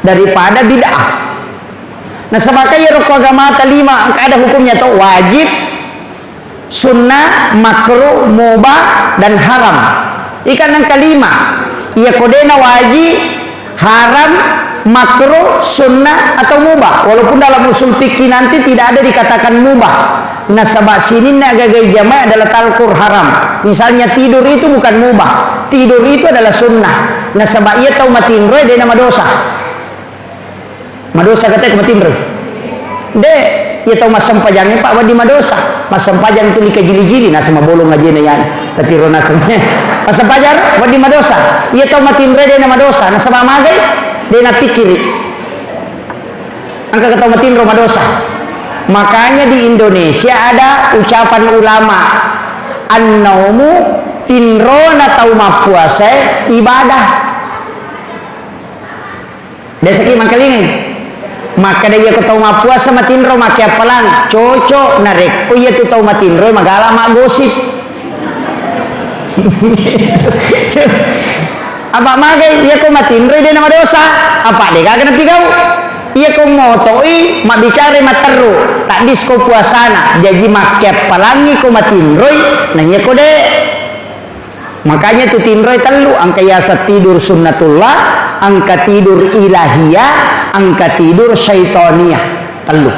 daripada bid'ah. Nah sebabnya rukun agama lima ada hukumnya tuh wajib, sunnah, makruh, mubah dan haram. Ikan yang kelima, ia kodena wajib, haram, makruh, sunnah atau mubah. Walaupun dalam usul fikih nanti tidak ada dikatakan mubah. Nah sebab sini nagagai jamaah adalah talkur haram. Misalnya tidur itu bukan mubah, tidur itu adalah sunnah. Nah sebab ia tahu matinro dia nama dosa. Madosa katanya kematin bro. De, ia tahu masam pajangnya Pak wadi madosa. Masam pajang itu nikah jili-jili nah sama bolong aja nih yan. Ketiro nasamnya. Masam pajang wadi madosa. Ia tahu matin bro dia nama dosa. Nah sama magai dia nak pikiri. Angka ketahu matin bro madosa. Makanya di Indonesia ada ucapan ulama an-naumu tinro na tahu mapuasa ibadah. Desa ki mangkaling. Maka dia ketau mapuasa matinro makia pelang cocok narek. Oh iya tu tahu matinro magala mak gosip. Apa magai dia ko matinro dia nama dosa. Apa dia kagak napi kau? Iya ko motoi mak bicara materu tak disko puasana. Jadi makia pelangi ko matinro nanya ko de. Makanya tu tinroy telu angka yasa tidur sunnatullah, angka tidur ilahiyah, angka tidur syaitoniah telu.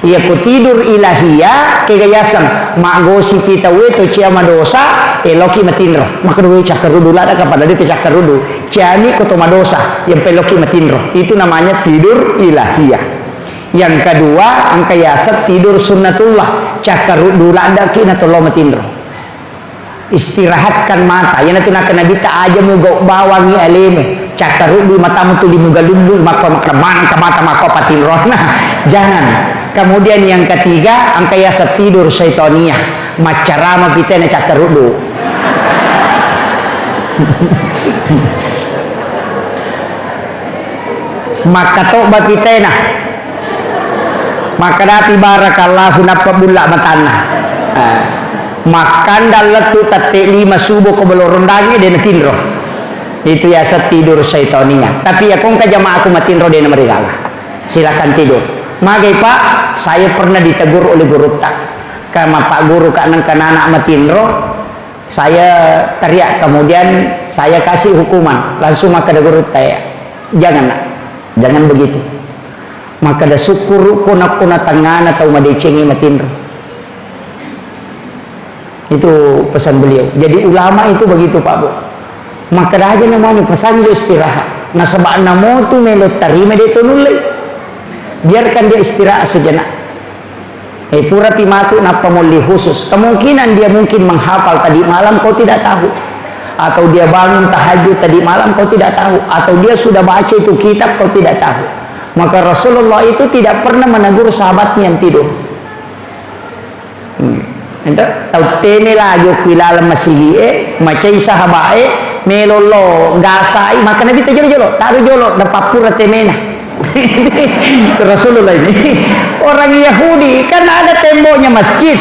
Ia ku tidur ilahiyah kegayasan mak gosi kita we to cia madosa eloki matinro. Maka we cakarudu lada kepada dia cakarudu. Ciani ko to madosa yang peloki matinro. Itu namanya tidur ilahiyah. Yang kedua angka yasa tidur sunnatullah, cakarudu lada kina to lo matinro. Istirahatkan mata ya nanti nak nabi tak aja muga bawangi aleme cakarudu matamu tu limugalundu maka mana ke mata maka patin rohna jangan. Kemudian yang ketiga angka yasa tidur syaitoniah macarama kita na cakarudu. Maka toba kita na maka dati barakallahu napabula matana. Makan dan letu tatik 5 subuh ke belum rendangnya dia natinro. Itu ya tidur syaitoninya. Tapi ya kong jamaah aku matinro dia nama regala. Silakan tidur. Magai Pak, saya pernah ditegur oleh guru tak. Kama Pak guru kanang anak matinro, saya teriak kemudian saya kasih hukuman. Langsung maka ada guru tak. Jangan nak, jangan begitu. Maka ada syukur kuna tangan atau madecengi matinro. Itu pesan beliau. Jadi ulama itu begitu Pak Bu. Maka dah aja namanya pesan dia istirahat. Nah sebab namo tu melot terima dia tunulai. Biarkan dia istirahat sejenak. Pura timatu napa muli khusus. Kemungkinan dia mungkin menghafal tadi malam kau tidak tahu. Atau dia bangun tahajud tadi malam kau tidak tahu. Atau dia sudah baca itu kitab kau tidak tahu. Maka Rasulullah itu tidak pernah menegur sahabatnya yang tidur. Entah tahu tene lah jo kilala masih macai sahabat melolo gasai maka Nabi terjolo taruh jolo dapat pura temena. Rasulullah ini orang Yahudi kan ada temboknya masjid.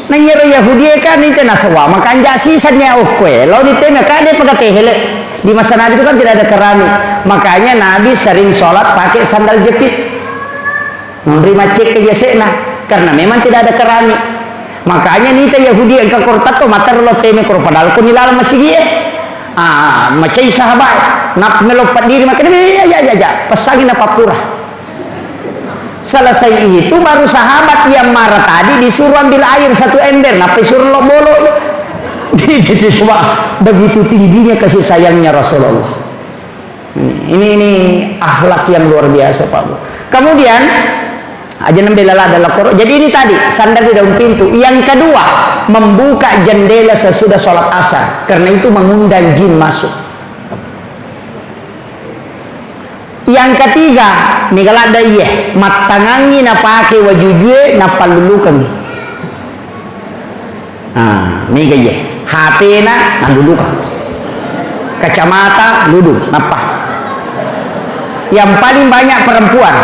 Nanyero Yahudi kan itu nasawa maka anjak sisanya okwe lo di tembok kan dia pakai tehele. Di masa Nabi itu kan tidak ada keramik. Makanya Nabi sering sholat pakai sandal jepit. Memberi macet ke jasena karena memang tidak ada keramik. Makanya nita Yahudi yang kakortato matar lo teme kor padahal ko nilala masigi macai sahabat nak melopat diri makanya ya pasangin apa pura. Selesai itu baru sahabat yang marah tadi disuruh ambil air 1 ember napa suruh lo bolo. Coba begitu tingginya kasih sayangnya Rasulullah. Ini akhlak yang luar biasa Pak Bu. Kemudian aja nembelala adalah Quran. Jadi ini tadi sandar di daun pintu. Yang kedua membuka jendela sesudah sholat asar karena itu mengundang jin masuk. Yang ketiga, ni galak da iye, matangangi na pake wajujue na palulukan. Ni gaya. HP na lulukan. Kacamata duduk napa. Yang paling banyak perempuan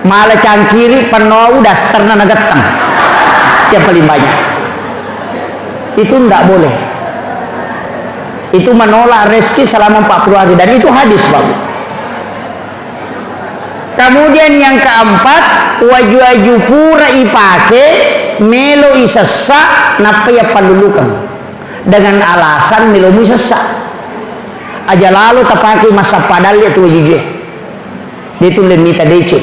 malah cangkiri penuh dasterna nagetang. Yang paling banyak. Itu tidak boleh. Itu menolak rezeki selama 40 hari dan itu hadis bagus. Kemudian yang keempat, waju-waju pura ipake melo isesa napa ya palulukan dengan alasan melo isesa aja lalu tapaki masa padal itu wajuje itu lemita decet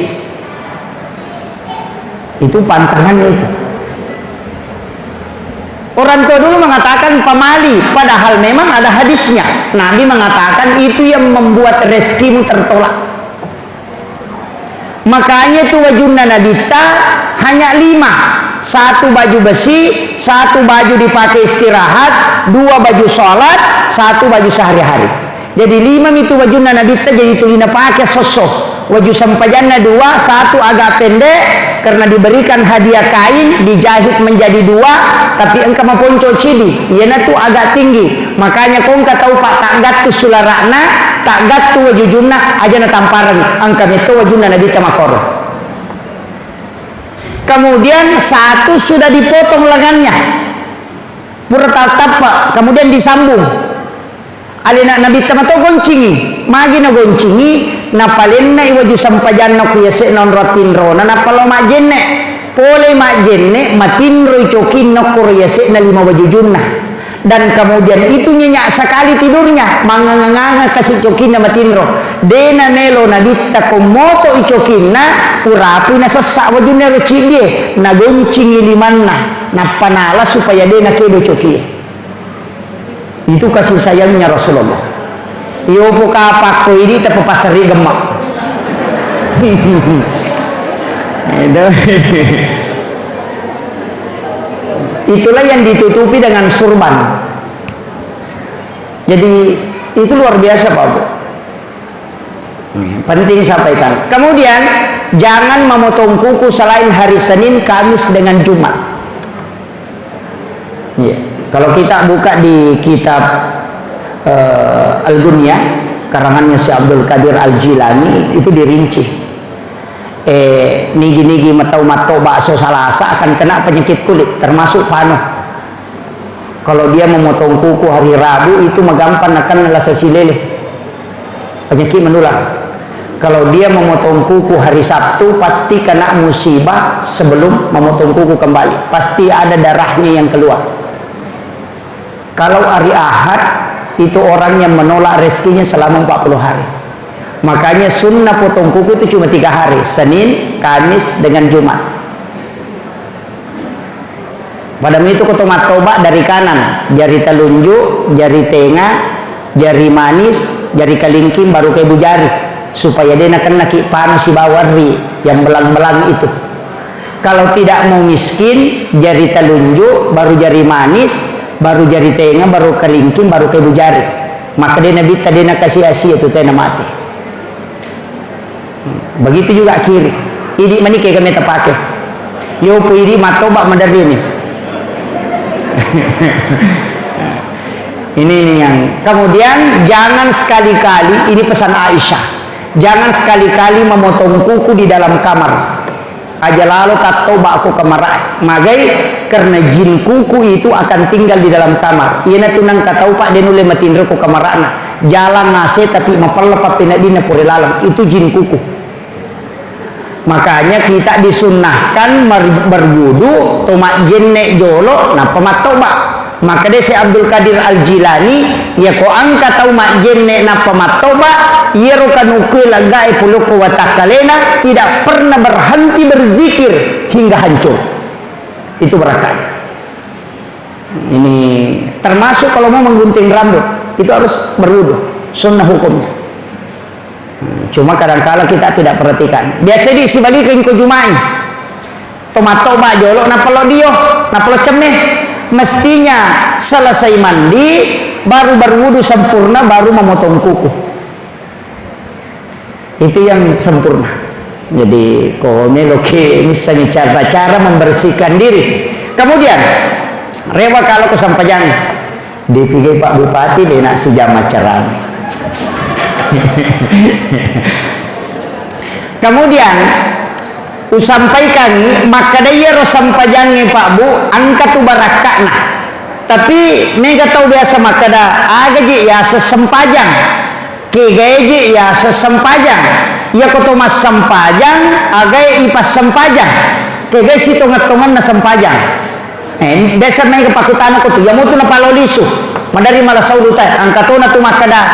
itu pantangannya itu. Orang tua dulu mengatakan pamali, padahal memang ada hadisnya. Nabi mengatakan itu yang membuat rezekimu tertolak. Makanya itu wajunna nabita hanya 5. 1 baju besi, 1 baju dipakai istirahat, 2 baju sholat, 1 baju sehari-hari. Jadi 5 itu wajunna nabita, jadi itu lina pakai sosok. Waju sampajanna 2, 1 agak pendek karena diberikan hadiah kain, dijahit menjadi 2, tapi engkau maponco cidi, iana tu agak tinggi. Makanya kau engkau tahu pak takgat tu sularakna, takgat tu wajujunna aja na tamparan, engkau itu wajunna nabita makoro. Kemudian 1 sudah dipotong lengannya, pura tapa, kemudian disambung. Alina nabi tamato goncingi, magi na goncingi, na palenna iwaju sampajanna kuyase non rotin rona, na palo majenne, pole majenne, matinro icokin no kuryase na 5 wajujunna. Dan kemudian itu nyenyak sekali tidurnya, manganganga kasih cokinna matinro. Dena melo nabi takomoto icokinna, purapu na sesak wajunna rocindie, na goncingi limanna, na panala supaya dena kedo cokie. Itu kasih sayangnya Rasulullah. Iyo puka pakko ini tapi pasari gemak. Itulah yang ditutupi dengan surban. Jadi itu luar biasa Pak Bu. Penting sampaikan. Kemudian jangan memotong kuku selain hari Senin, Kamis dengan Jumat. Yeah. Kalau kita buka di kitab Al-Gunya karangannya si Abdul Qadir Al-Jilani itu dirinci. Nigi-nigi matau-matau bakso salasa akan kena penyakit kulit termasuk panu. Kalau dia memotong kuku hari Rabu itu magampang akan lasasi lele. Penyakit menular. Kalau dia memotong kuku hari Sabtu pasti kena musibah sebelum memotong kuku kembali. Pasti ada darahnya yang keluar. Kalau hari Ahad itu orang yang menolak rezekinya selama 40 hari. Makanya sunnah potong kuku itu cuma 3 hari, Senin, Kamis dengan Jumat. Pada itu kotomat toba dari kanan, jari telunjuk, jari tengah, jari manis, jari kelingking baru ke ibu jari, supaya dia nak kena kipanu si bawari yang belang-belang itu. Kalau tidak mau miskin, jari telunjuk, baru jari manis, baru jari tengah, baru kelingking, baru ke ibu jari. Maka dia nabi tadi nak kasih asia itu tena mati. Begitu juga kiri. Ini mani kayak kami terpakai. Yo pu ini matoba mandari ini. Ini yang kemudian jangan sekali-kali, ini pesan Aisyah, jangan sekali-kali memotong kuku di dalam kamar. Aja lalu tak toba aku kamarai magai karena jin kuku itu akan tinggal di dalam kamar. Iana tunang katau pak denule matinro ku kamarana jalan nase tapi mapalepa pinadina puri lalang itu jin kuku. Makanya kita disunnahkan berwudu tomak jenne jolo na pamatoba. Maka dia si Abdul Qadir Al-Jilani ya ko angka tau mak jenne na pamatoba ya rokanuke lagai puluku watakalena tidak pernah berhenti berzikir hingga hancur. Itu berakanya. Ini termasuk kalau mau menggunting rambut itu harus berwudu, sunnah hukumnya. Cuma kadang-kala kita tidak perhatikan. Biasa diisi balikin ke Jumai. Tomat-tomat jolo napalo dio, napalo cemeh. Mestinya selesai mandi baru berwudu sempurna baru memotong kuku. Itu yang sempurna. Jadi komelo ke misalnya cara membersihkan diri. Kemudian rewa kalau kesampaian dipikir Pak Bupati dia nak sejam acara. Kemudian usampaikan maka dia sampaiannya Pak Bu angkat tu barakakna. Tapi nega tahu biasa maka dah agaji ya sesempajang. Kegaji ya sesempajang. Ya koto mas sempajang agai ipas sempajang. Kegai si tongat-tongan na sempajang. Desa may kapakutan ko to ya mo to na paloliso. Madari malasaw tay angkatona tu maka dah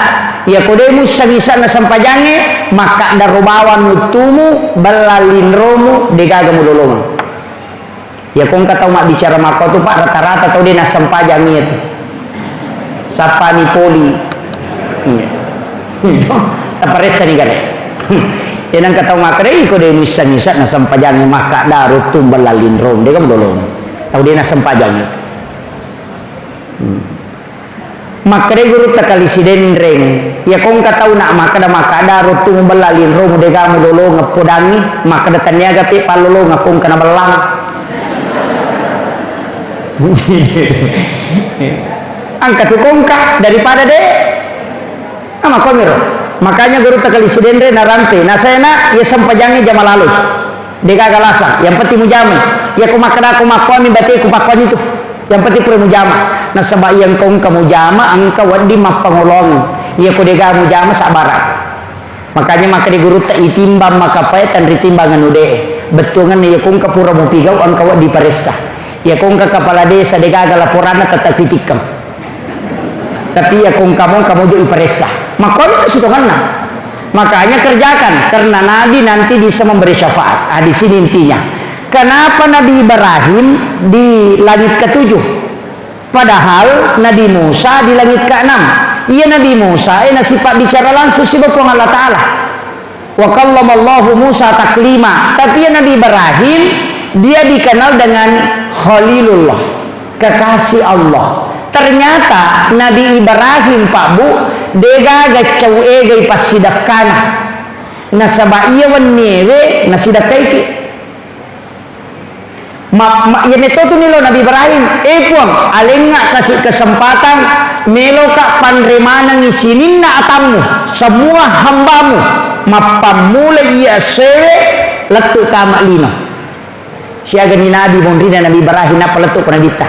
ya kodemu sagisa na sampajange maka darubawan mutumu balalin romu degaga mulolong ya kung kataw mak bicara mako tu Pak rata-rata tau dia na sampajang itu sapa ni poli taparesa ni gade yan ang kataw maka dai kodemu sagisa na sampajange maka darutum balalin rom degaga mulolong tau dia na sampajang itu makre guru takali sidendreng ya kong katau nak makada rotu belalin romu dega mulolo ngapodangi makada taniaga pe palolo ngakong kana belang angkat kongka daripada de ama komiro makanya guru takali sidendre narampe nasena ya sampajangi jama lalu dega galasa yang penting mujami ya ko makada ko makwami bate ko pakwan itu yang penting perlu mujama nah sebab yang kau mujama angka wadi mapangolong ia ko dega mujama sabarak makanya maka di guru tak itimbang maka paitan ritimbangan ude betungan ia kong kapura mo pigaw angka wadi paresa ia kong ka kepala desa dega laporan tetap kritikam tapi ia kong kamu jo iparesa maka itu sutonganna makanya kerjakan karena Nabi nanti bisa memberi syafaat di sini intinya. Kenapa Nabi Ibrahim di langit ke-7? Padahal Nabi Musa di langit ke-6. Iya Nabi Musa sifat bicara langsung si Bapa Allah Ta'ala. Wa kallamallahu Musa taklima. Tapi ya Nabi Ibrahim dia dikenal dengan Khalilullah, kekasih Allah. Ternyata Nabi Ibrahim Pak Bu dega gacau ege pasidakana. Nasaba iya wanewe nasidakai ya metodo nilo Nabi Ibrahim puang alenga kasih kesempatan meloka panremana ngisinin na atamu semua hambamu mapamula iya sewe letu kama lino siaga ni Nabi mondrina Nabi Ibrahim apa letu kena bita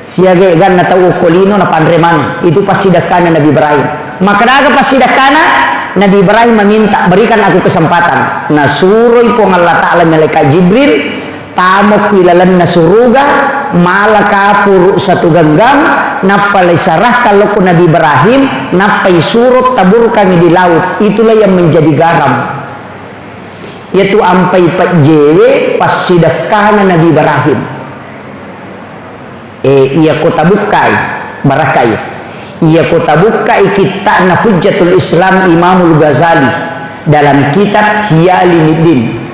siaga gan na tau kolino na panremana itu pasti dakana Nabi Ibrahim maka daga pasti dakana Nabi Ibrahim meminta berikan aku kesempatan nah suruh pong Allah Ta'ala malaikat Jibril tamok ilalan na suruga malakapuru satu genggam napalay sarah kalau ku Nabi Ibrahim napay surut tabur kami di laut itulah yang menjadi garam yaitu ampai pajjewe pas sidakana Nabi Ibrahim iya kota bukai barakai iya kota bukai kita na Hujjatul Islam Imamul Ghazali dalam kitab Hiyalinuddin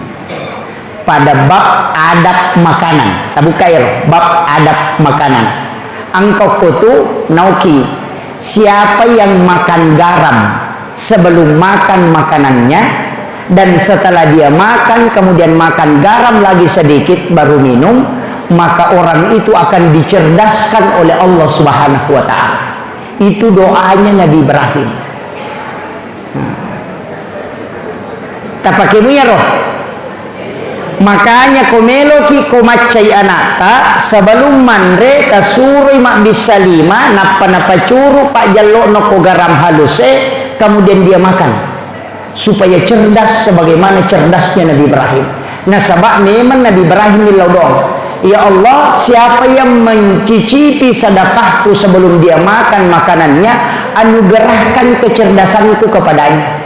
pada bab adab makanan tabukair bab adab makanan angkau kutu nauki siapa yang makan garam sebelum makan makanannya dan setelah dia makan kemudian makan garam lagi sedikit baru minum maka orang itu akan dicerdaskan oleh Allah Subhanahu wa Ta'ala. Itu doanya Nabi Ibrahim. Tak pakai muya roh. Makanya komelo ki komacai anata sebelum manre kasuri mak bisa lima napa curu pak jallo noko garam haluse kemudian dia makan supaya cerdas sebagaimana cerdasnya Nabi Ibrahim. Nah sebab memang Nabi Ibrahim dong ya Allah siapa yang mencicipi sedekahku sebelum dia makan makanannya anugerahkan kecerdasanku kepadanya.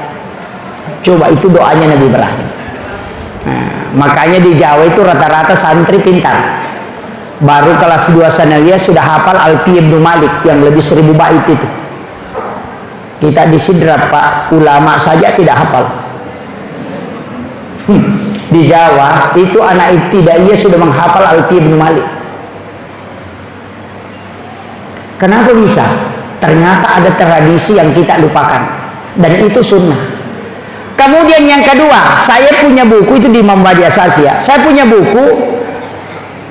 Coba itu doanya Nabi Ibrahim. Nah, makanya di Jawa itu rata-rata santri pintar. Baru kelas 2 sanawiyah sudah hafal Alfiya Ibnu Malik yang lebih 1000 bait itu. Kita di Sidrap Pak, ulama saja tidak hafal. Di Jawa itu anak ibtidaiyah sudah menghafal Alfiya Ibnu Malik. Kenapa bisa? Ternyata ada tradisi yang kita lupakan dan itu sunnah. Kemudian yang kedua, saya punya buku itu di Imam Badi Asasi ya. Saya punya buku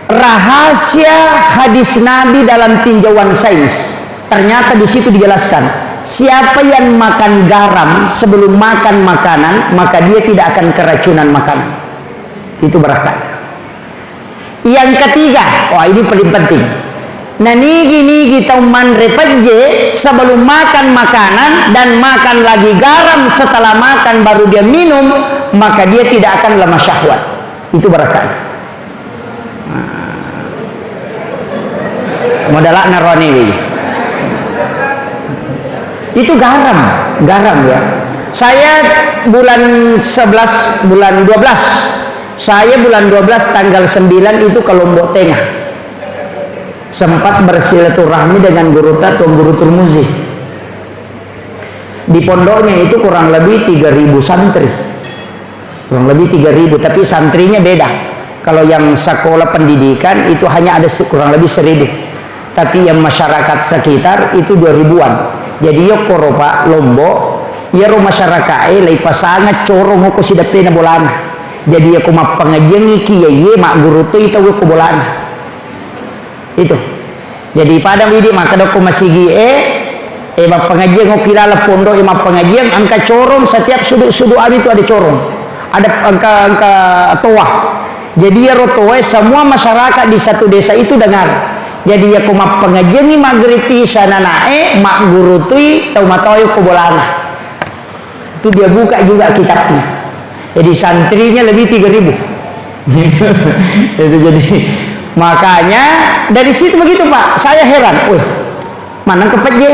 Rahasia Hadis Nabi dalam Tinjauan Sains. Ternyata di situ dijelaskan, siapa yang makan garam sebelum makan makanan, maka dia tidak akan keracunan makanan. Itu berkah. Yang ketiga, wah ini paling penting. Nah nigi tauman repaje sebelum makan makanan dan makan lagi garam setelah makan baru dia minum, maka dia tidak akan lemah syahwat. Itu berkah. Modalak naroni itu garam ya. Saya bulan 11 bulan 12 saya bulan 12 tanggal 9 itu ke Lombok Tengah, sempat bersilaturahmi dengan guru Tuan Guru Turmuzi. Di pondoknya itu kurang lebih 3.000 santri, kurang lebih 3.000, tapi santrinya beda. Kalau yang sekolah pendidikan itu hanya ada kurang lebih 1.000, tapi yang masyarakat sekitar itu 2.000-an. Jadi yo koropa Lombok ya ro masyarakat lai pasangan corong ko sidapena bolana. Jadi aku mah pengajian iki ye mak guru tu itu ko bolana. Itu. Jadi pada widi maka doko masigi mak pengajian ko kilala pondok mak pengajian angka corong setiap sudut-sudut itu ada corong. Ada angka toa. Jadi ya ro toa semua masyarakat di satu desa itu dengar. Jadi ya kuma pengajian ni magriti sana nae mak guru tui tau matoyo ko bolana. Itu dia buka juga kitabnya. Jadi santrinya lebih 3.000. Itu jadi makanya dari situ begitu Pak. Saya heran, wih mana kepeje.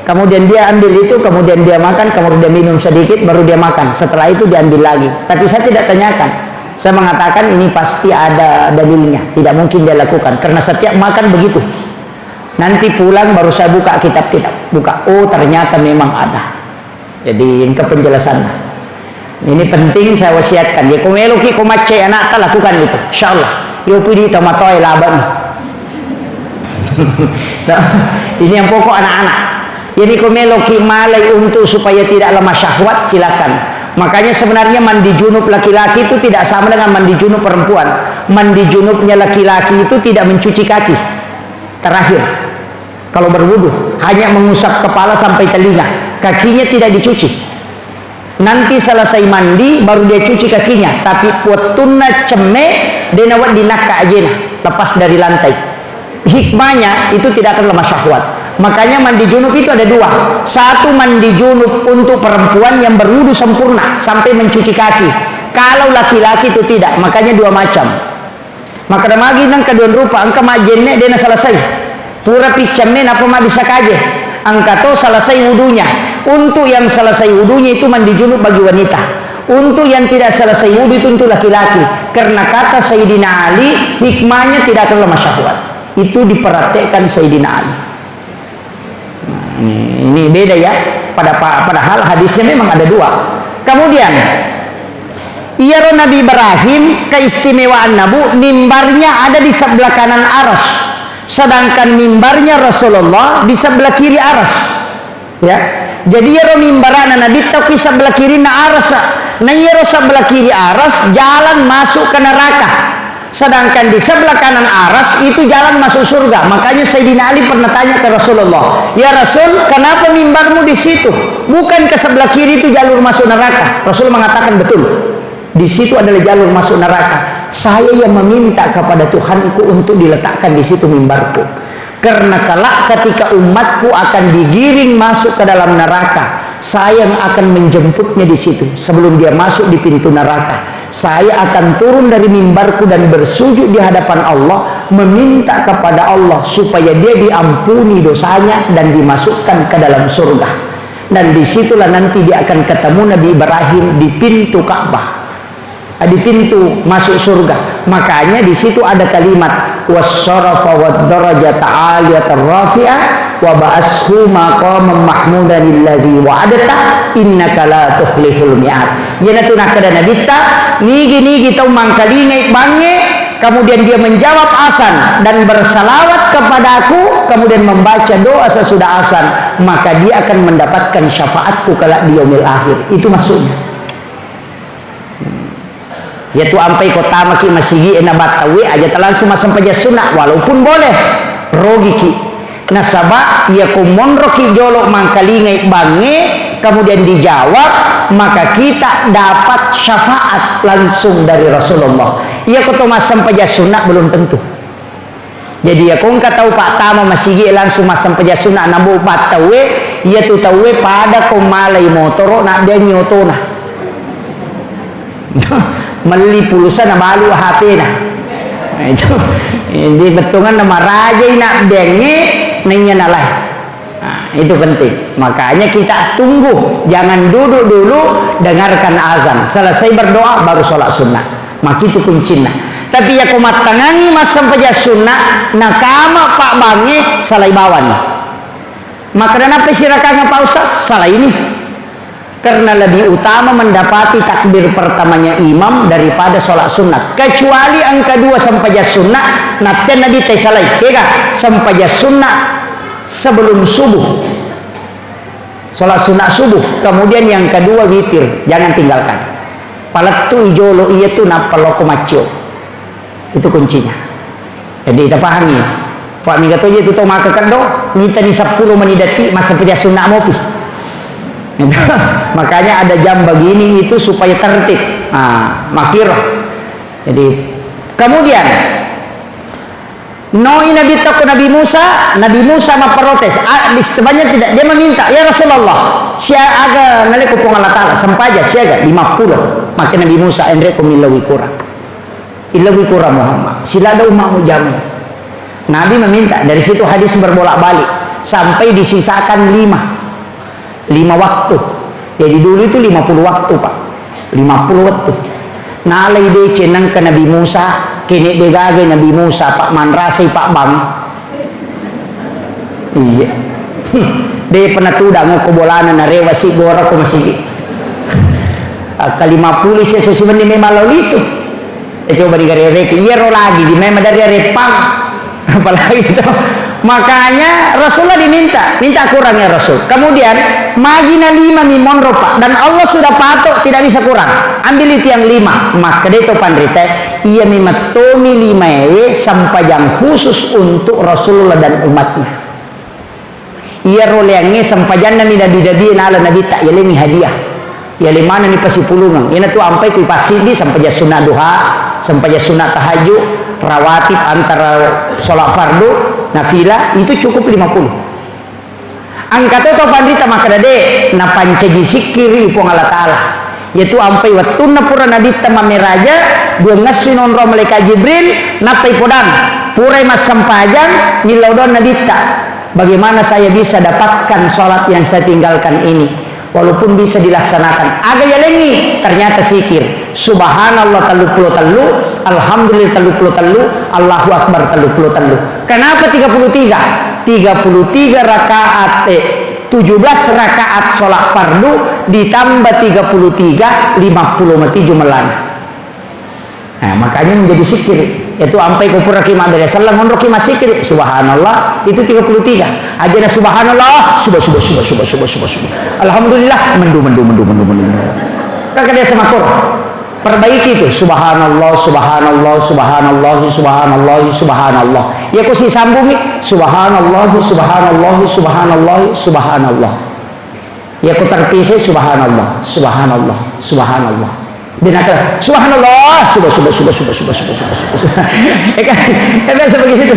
Kemudian dia ambil itu, kemudian dia makan, kemudian dia minum sedikit, baru dia makan. Setelah itu diambil lagi. Tapi saya tidak tanyakan. Saya mengatakan ini pasti ada dalilnya, tidak mungkin dia lakukan karena setiap makan begitu. Nanti pulang baru saya buka kitab-kitab, buka, oh ternyata memang ada. Jadi ini penjelasannya. Ini penting saya wasiatkan. Ya kumeluki kumace anak tak lakukan itu, insyaallah. Yo pidi tomatoi laban. Ini yang pokok anak-anak. Jadi kumeluki malai untuk supaya tidak lemah syahwat silakan. Makanya sebenarnya mandi junub laki-laki itu tidak sama dengan mandi junub perempuan. Mandi junubnya laki-laki itu tidak mencuci kaki. Terakhir, kalau berwudu hanya mengusap kepala sampai telinga, kakinya tidak dicuci. Nanti selesai mandi baru dia cuci kakinya. Tapi watunna ceme denawat dinaka ajena, lepas dari lantai. Hikmahnya itu tidak akan lemah syahwat. Makanya mandi junub itu ada dua. Satu mandi junub untuk perempuan yang berwudu sempurna sampai mencuci kaki. Kalau laki-laki itu tidak, makanya dua macam. Maka magi nang kedua rupa angka majenne dena selesai. Pura picamne apa ma bisa kaje. Angka to selesai wudunya. Untuk yang selesai wudunya itu mandi junub bagi wanita. Untuk yang tidak selesai wudu itu untuk laki-laki. Karena kata Sayyidina Ali, hikmahnya tidak akan lemah syahwat. Itu diperhatikan Sayyidina Ali. Ini beda ya. Padahal hadisnya memang ada dua. Kemudian iya Nabi Ibrahim keistimewaan Nabi, mimbarnya ada di sebelah kanan aras, sedangkan mimbarnya Rasulullah di sebelah kiri aras. Ya, jadi ya mimbarana Nabi tapi sebelah kiri na aras, nah ya sebelah kiri aras jalan masuk ke neraka. Sedangkan di sebelah kanan aras itu jalan masuk surga. Makanya Sayyidina Ali pernah tanya ke Rasulullah, ya Rasul, kenapa mimbarmu di situ? Bukan ke sebelah kiri itu jalur masuk neraka? Rasul mengatakan betul. Di situ adalah jalur masuk neraka. Saya yang meminta kepada Tuhanku untuk diletakkan di situ mimbarku. Karena kelak ketika umatku akan digiring masuk ke dalam neraka, saya yang akan menjemputnya di situ. Sebelum dia masuk di pintu neraka, saya akan turun dari mimbarku dan bersujud di hadapan Allah, meminta kepada Allah supaya dia diampuni dosanya dan dimasukkan ke dalam surga. Dan disitulah nanti dia akan ketemu Nabi Ibrahim di pintu Ka'bah, di pintu masuk surga. Makanya di situ ada kalimat wasyarafa wad-darajata 'aliyatar rafi'ah wa ba'ashu maqaman mahmudan alladzi wa'adta innaka la tukhliful mi'ad. Yana tunah kada nabita nigi tau mangkalingai bange, kemudian dia menjawab azan dan bersalawat kepadaku, kemudian membaca doa sesudah azan, maka dia akan mendapatkan syafaatku kelak di yaumil akhir. Itu maksudnya. yaitu ampai kota maki masigi ena batawi aja langsung masam paja sunnah walaupun boleh rogi ki nasaba ia kumon roki jolok mangkalingai bange kemudian dijawab maka kita dapat syafaat langsung dari Rasulullah. Ia kota masam paja sunnah belum tentu. Jadi ya kau tahu pak tama masigi langsung masam paja sunnah nabu batawi ia tu tahu pada kau malai motoro nak dia nyotona meli pulsa na balu HP na itu di betungan nama raja nak denge nanya nalai. Itu penting, makanya kita tunggu, jangan duduk dulu dengarkan azan selesai berdoa baru sholat sunnah, maka itu kuncinya. Tapi ya komat tangangi masam paja sunnah nakama pak bangi salai bawan maka kenapa sirakanya pak ustaz salah ini karena lebih utama mendapati takbir pertamanya imam daripada sholat sunnah kecuali angka 2 sampaja sunnah naten nabi taisalai kega sampaja sunnah sebelum subuh sholat sunnah subuh kemudian yang kedua witir jangan tinggalkan palatu ijolo iya tu napaloko macio itu kuncinya. Jadi kita pahami Pak Migato je tu maka kando kita ni 10 menidati masa paja sunnah mopi. Makanya ada jam begini itu supaya tertib. Makiro. Jadi kemudian Noi Nabi Toko Nabi Musa memprotes. Sebenarnya tidak, dia meminta, ya Rasulullah, saya aga naleko pong Allah Ta'ala, sampaja siaga 50. Maka Nabi Musa enreko milawi kurang. Ilawi kurang Muhammad. Sila ada umatmu jamin. Nabi meminta, dari situ hadis berbolak-balik sampai disisakan 5 waktu. Jadi dulu itu 50 waktu Pak, 50 waktu. Nalai de cenang ke Nabi Musa, kini de gage Nabi Musa Pak manrasai Pak Bang. Iya. De pernah tudang ko bolana na rewa si gora ko masigi. Ka 50 siya susuman ni may malauliso. Coba digarek iya ro lagi di memang dari repang apalagi itu. Makanya Rasulullah minta kurang ya Rasul. Kemudian magina 5 mimon ropa dan Allah sudah patok tidak bisa kurang. Ambil itu yang 5. Maka itu pandrita ia mematomi 5 ewe sampai yang khusus untuk Rasulullah dan umatnya. Ia roleangnya sampai jangan nabi-nabi ala nabi tak yeleni hadiah. Ya limana ni pasi pulungan. Ina tu ampai ku pasidi sampai sunat duha, sampai sunat tahajud, rawatib antara sholat fardu, nafilah itu cukup 50. Angkat itu pandita maka dade na pancaji sikiri pong Allah Ta'ala. Yaitu ampai waktu na pura nabi tamame raja dua ngasinon ro malaikat Jibril napai podang purai mas sampajang nilaudon nabi ta. Bagaimana saya bisa dapatkan sholat yang saya tinggalkan ini? Walaupun bisa dilaksanakan aga yalengi ternyata sikir subhanallah talu, alhamdulillah talu, Allahu akbar talu. Kenapa 33 rakaat 17 rakaat sholat fardu ditambah 33 50 jumelan. Nah, makanya menjadi sikir itu ampai kupur rakimah dari salam honroki masikir subhanallah itu 33 ajana subhanallah subah alhamdulillah mendu kakak dia sama kur perbaiki itu subhanallah ya ku si sambungi subhanallah ya ku terpisah subhanallah dan akan subhanallah subah kan seperti itu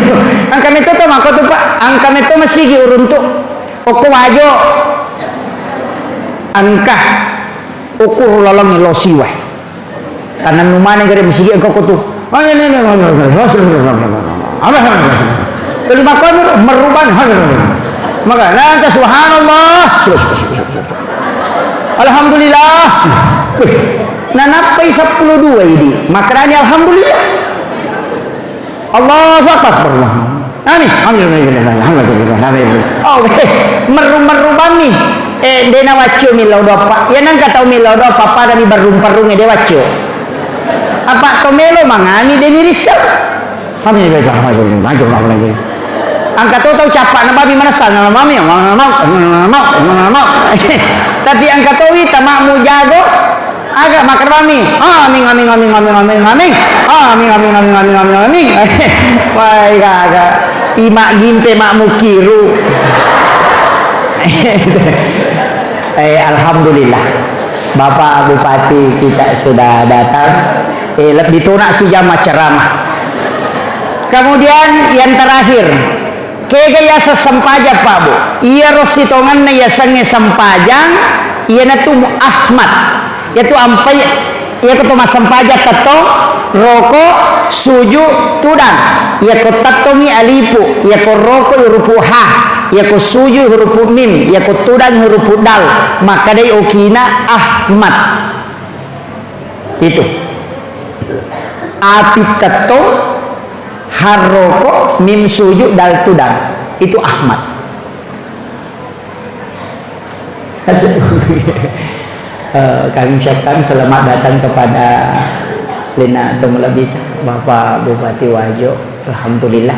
angka itu tuh maka tuh Pak angka itu masih diuruntuk oku wajo angka ukur lalong losiwa karena numane gare masih angka tuh kelima kali merubah maka nanti subhanallah alhamdulillah nah napai 12 ini maknanya alhamdulillah Allahu akbar amin oh merubami dena wacu milau dopa ya nang katau milau dopa pada ni barum-parung de wacu apa to melo mangani de risau amin maju lagi angkat tahu capak na babi manasal na mami mau tapi angkat tahu ita makmu jago agak makan mami. Amin amin amin amin amin amin. Amin amin amin amin amin amin. Wah, agak imak ginte mak mukiru. Alhamdulillah, Bapak Bupati kita sudah datang. Lebih tunak si jamaah ceramah. Kemudian yang terakhir, kegaya sesempaja Pak Bu. Ia rositongan na yasange sempajang, ia natu Ahmad. Yaitu ampai ia ketoma sempaja tato roko suju tudang. Ia ko tatomi alipu, ia ko roko hurupu ha, ia ko suju hurupu mim, ia ko tudang hurupu dal. Maka dai okina Ahmad. Itu. Api tato harroko mim suju dal tudang. Itu Ahmad. Kami ucapkan selamat datang kepada Lina Tumulabita, Bapak Bupati Wajo. Alhamdulillah.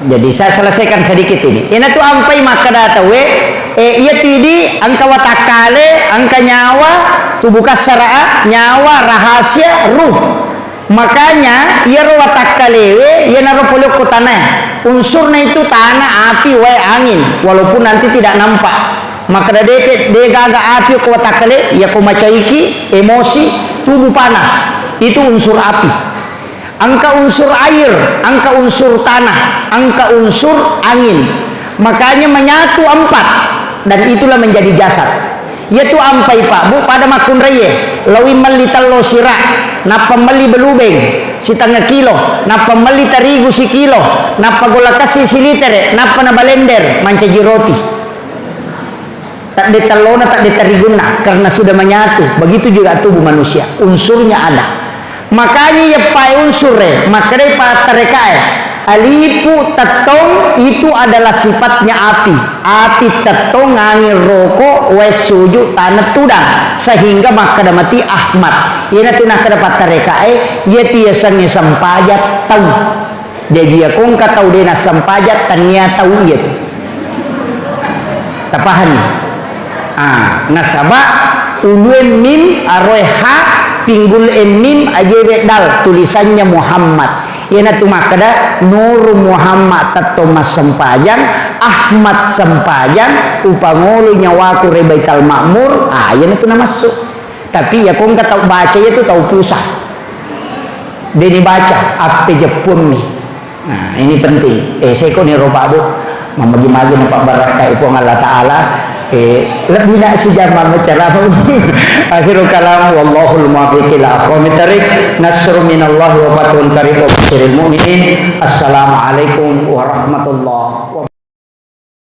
Jadi saya selesaikan sedikit ini. Ini tuh ampai maka datawe ia tidi angka watakale, angka nyawa, tubuh kasara, nyawa, rahasia, ruh. Makanya ia watakalewe, ia naruh polok ke tanah. Unsurnya itu tanah, api, wae, angin. Walaupun nanti tidak nampak. Maka dia gaga api ke watakale, ia ko macaiki, emosi, tubuh panas. Itu unsur api. Angka unsur air, angka unsur tanah, angka unsur angin. Makanya menyatu 4 dan itulah menjadi jasad. Yaitu ampai Pak Bu pada makun reye lawi meli talo sira napa meli belubeng setengah kilo napa meli terigu si kilo napa gola kasih silitere napa na balender mancaji roti tak ditalona tak diteriguna karena sudah menyatu. Begitu juga tubuh manusia unsurnya ada. Makanya ya pai unsure makanya pa tarekae alipu tetong itu adalah sifatnya api. Api tetong ngangir rokok wes suju tanah tudang sehingga maka mati Ahmad. Ia nanti nak dapat tarekae ia tiasanya sampajat tahu. Jadi ya kong katau dena sampajat tania tahu ia tu. Tapahan ni. Nasabah uluen mim aroe ha pinggul mim ajebe dal tulisannya Muhammad. Yana tu makada Nur Muhammad tatoma sempajang Ahmad sempajang upangulu nyawaku rebaital makmur. Yana tu nama masuk. Tapi ya kong tahu baca itu tahu pusat. Deni baca apa Jepun nih. Nah ini penting. Saya kau ni roba bu membagi-bagi nampak barakah ibu Allah Taala. Lebih nak sejaman berceramah. Akhirul kalam wallahul muwaffiq ila aqwamit thariq. Nasrun minallahi wa fathun qarib wa basyiril mu'minin. Assalamualaikum warahmatullahi wabarakatuh.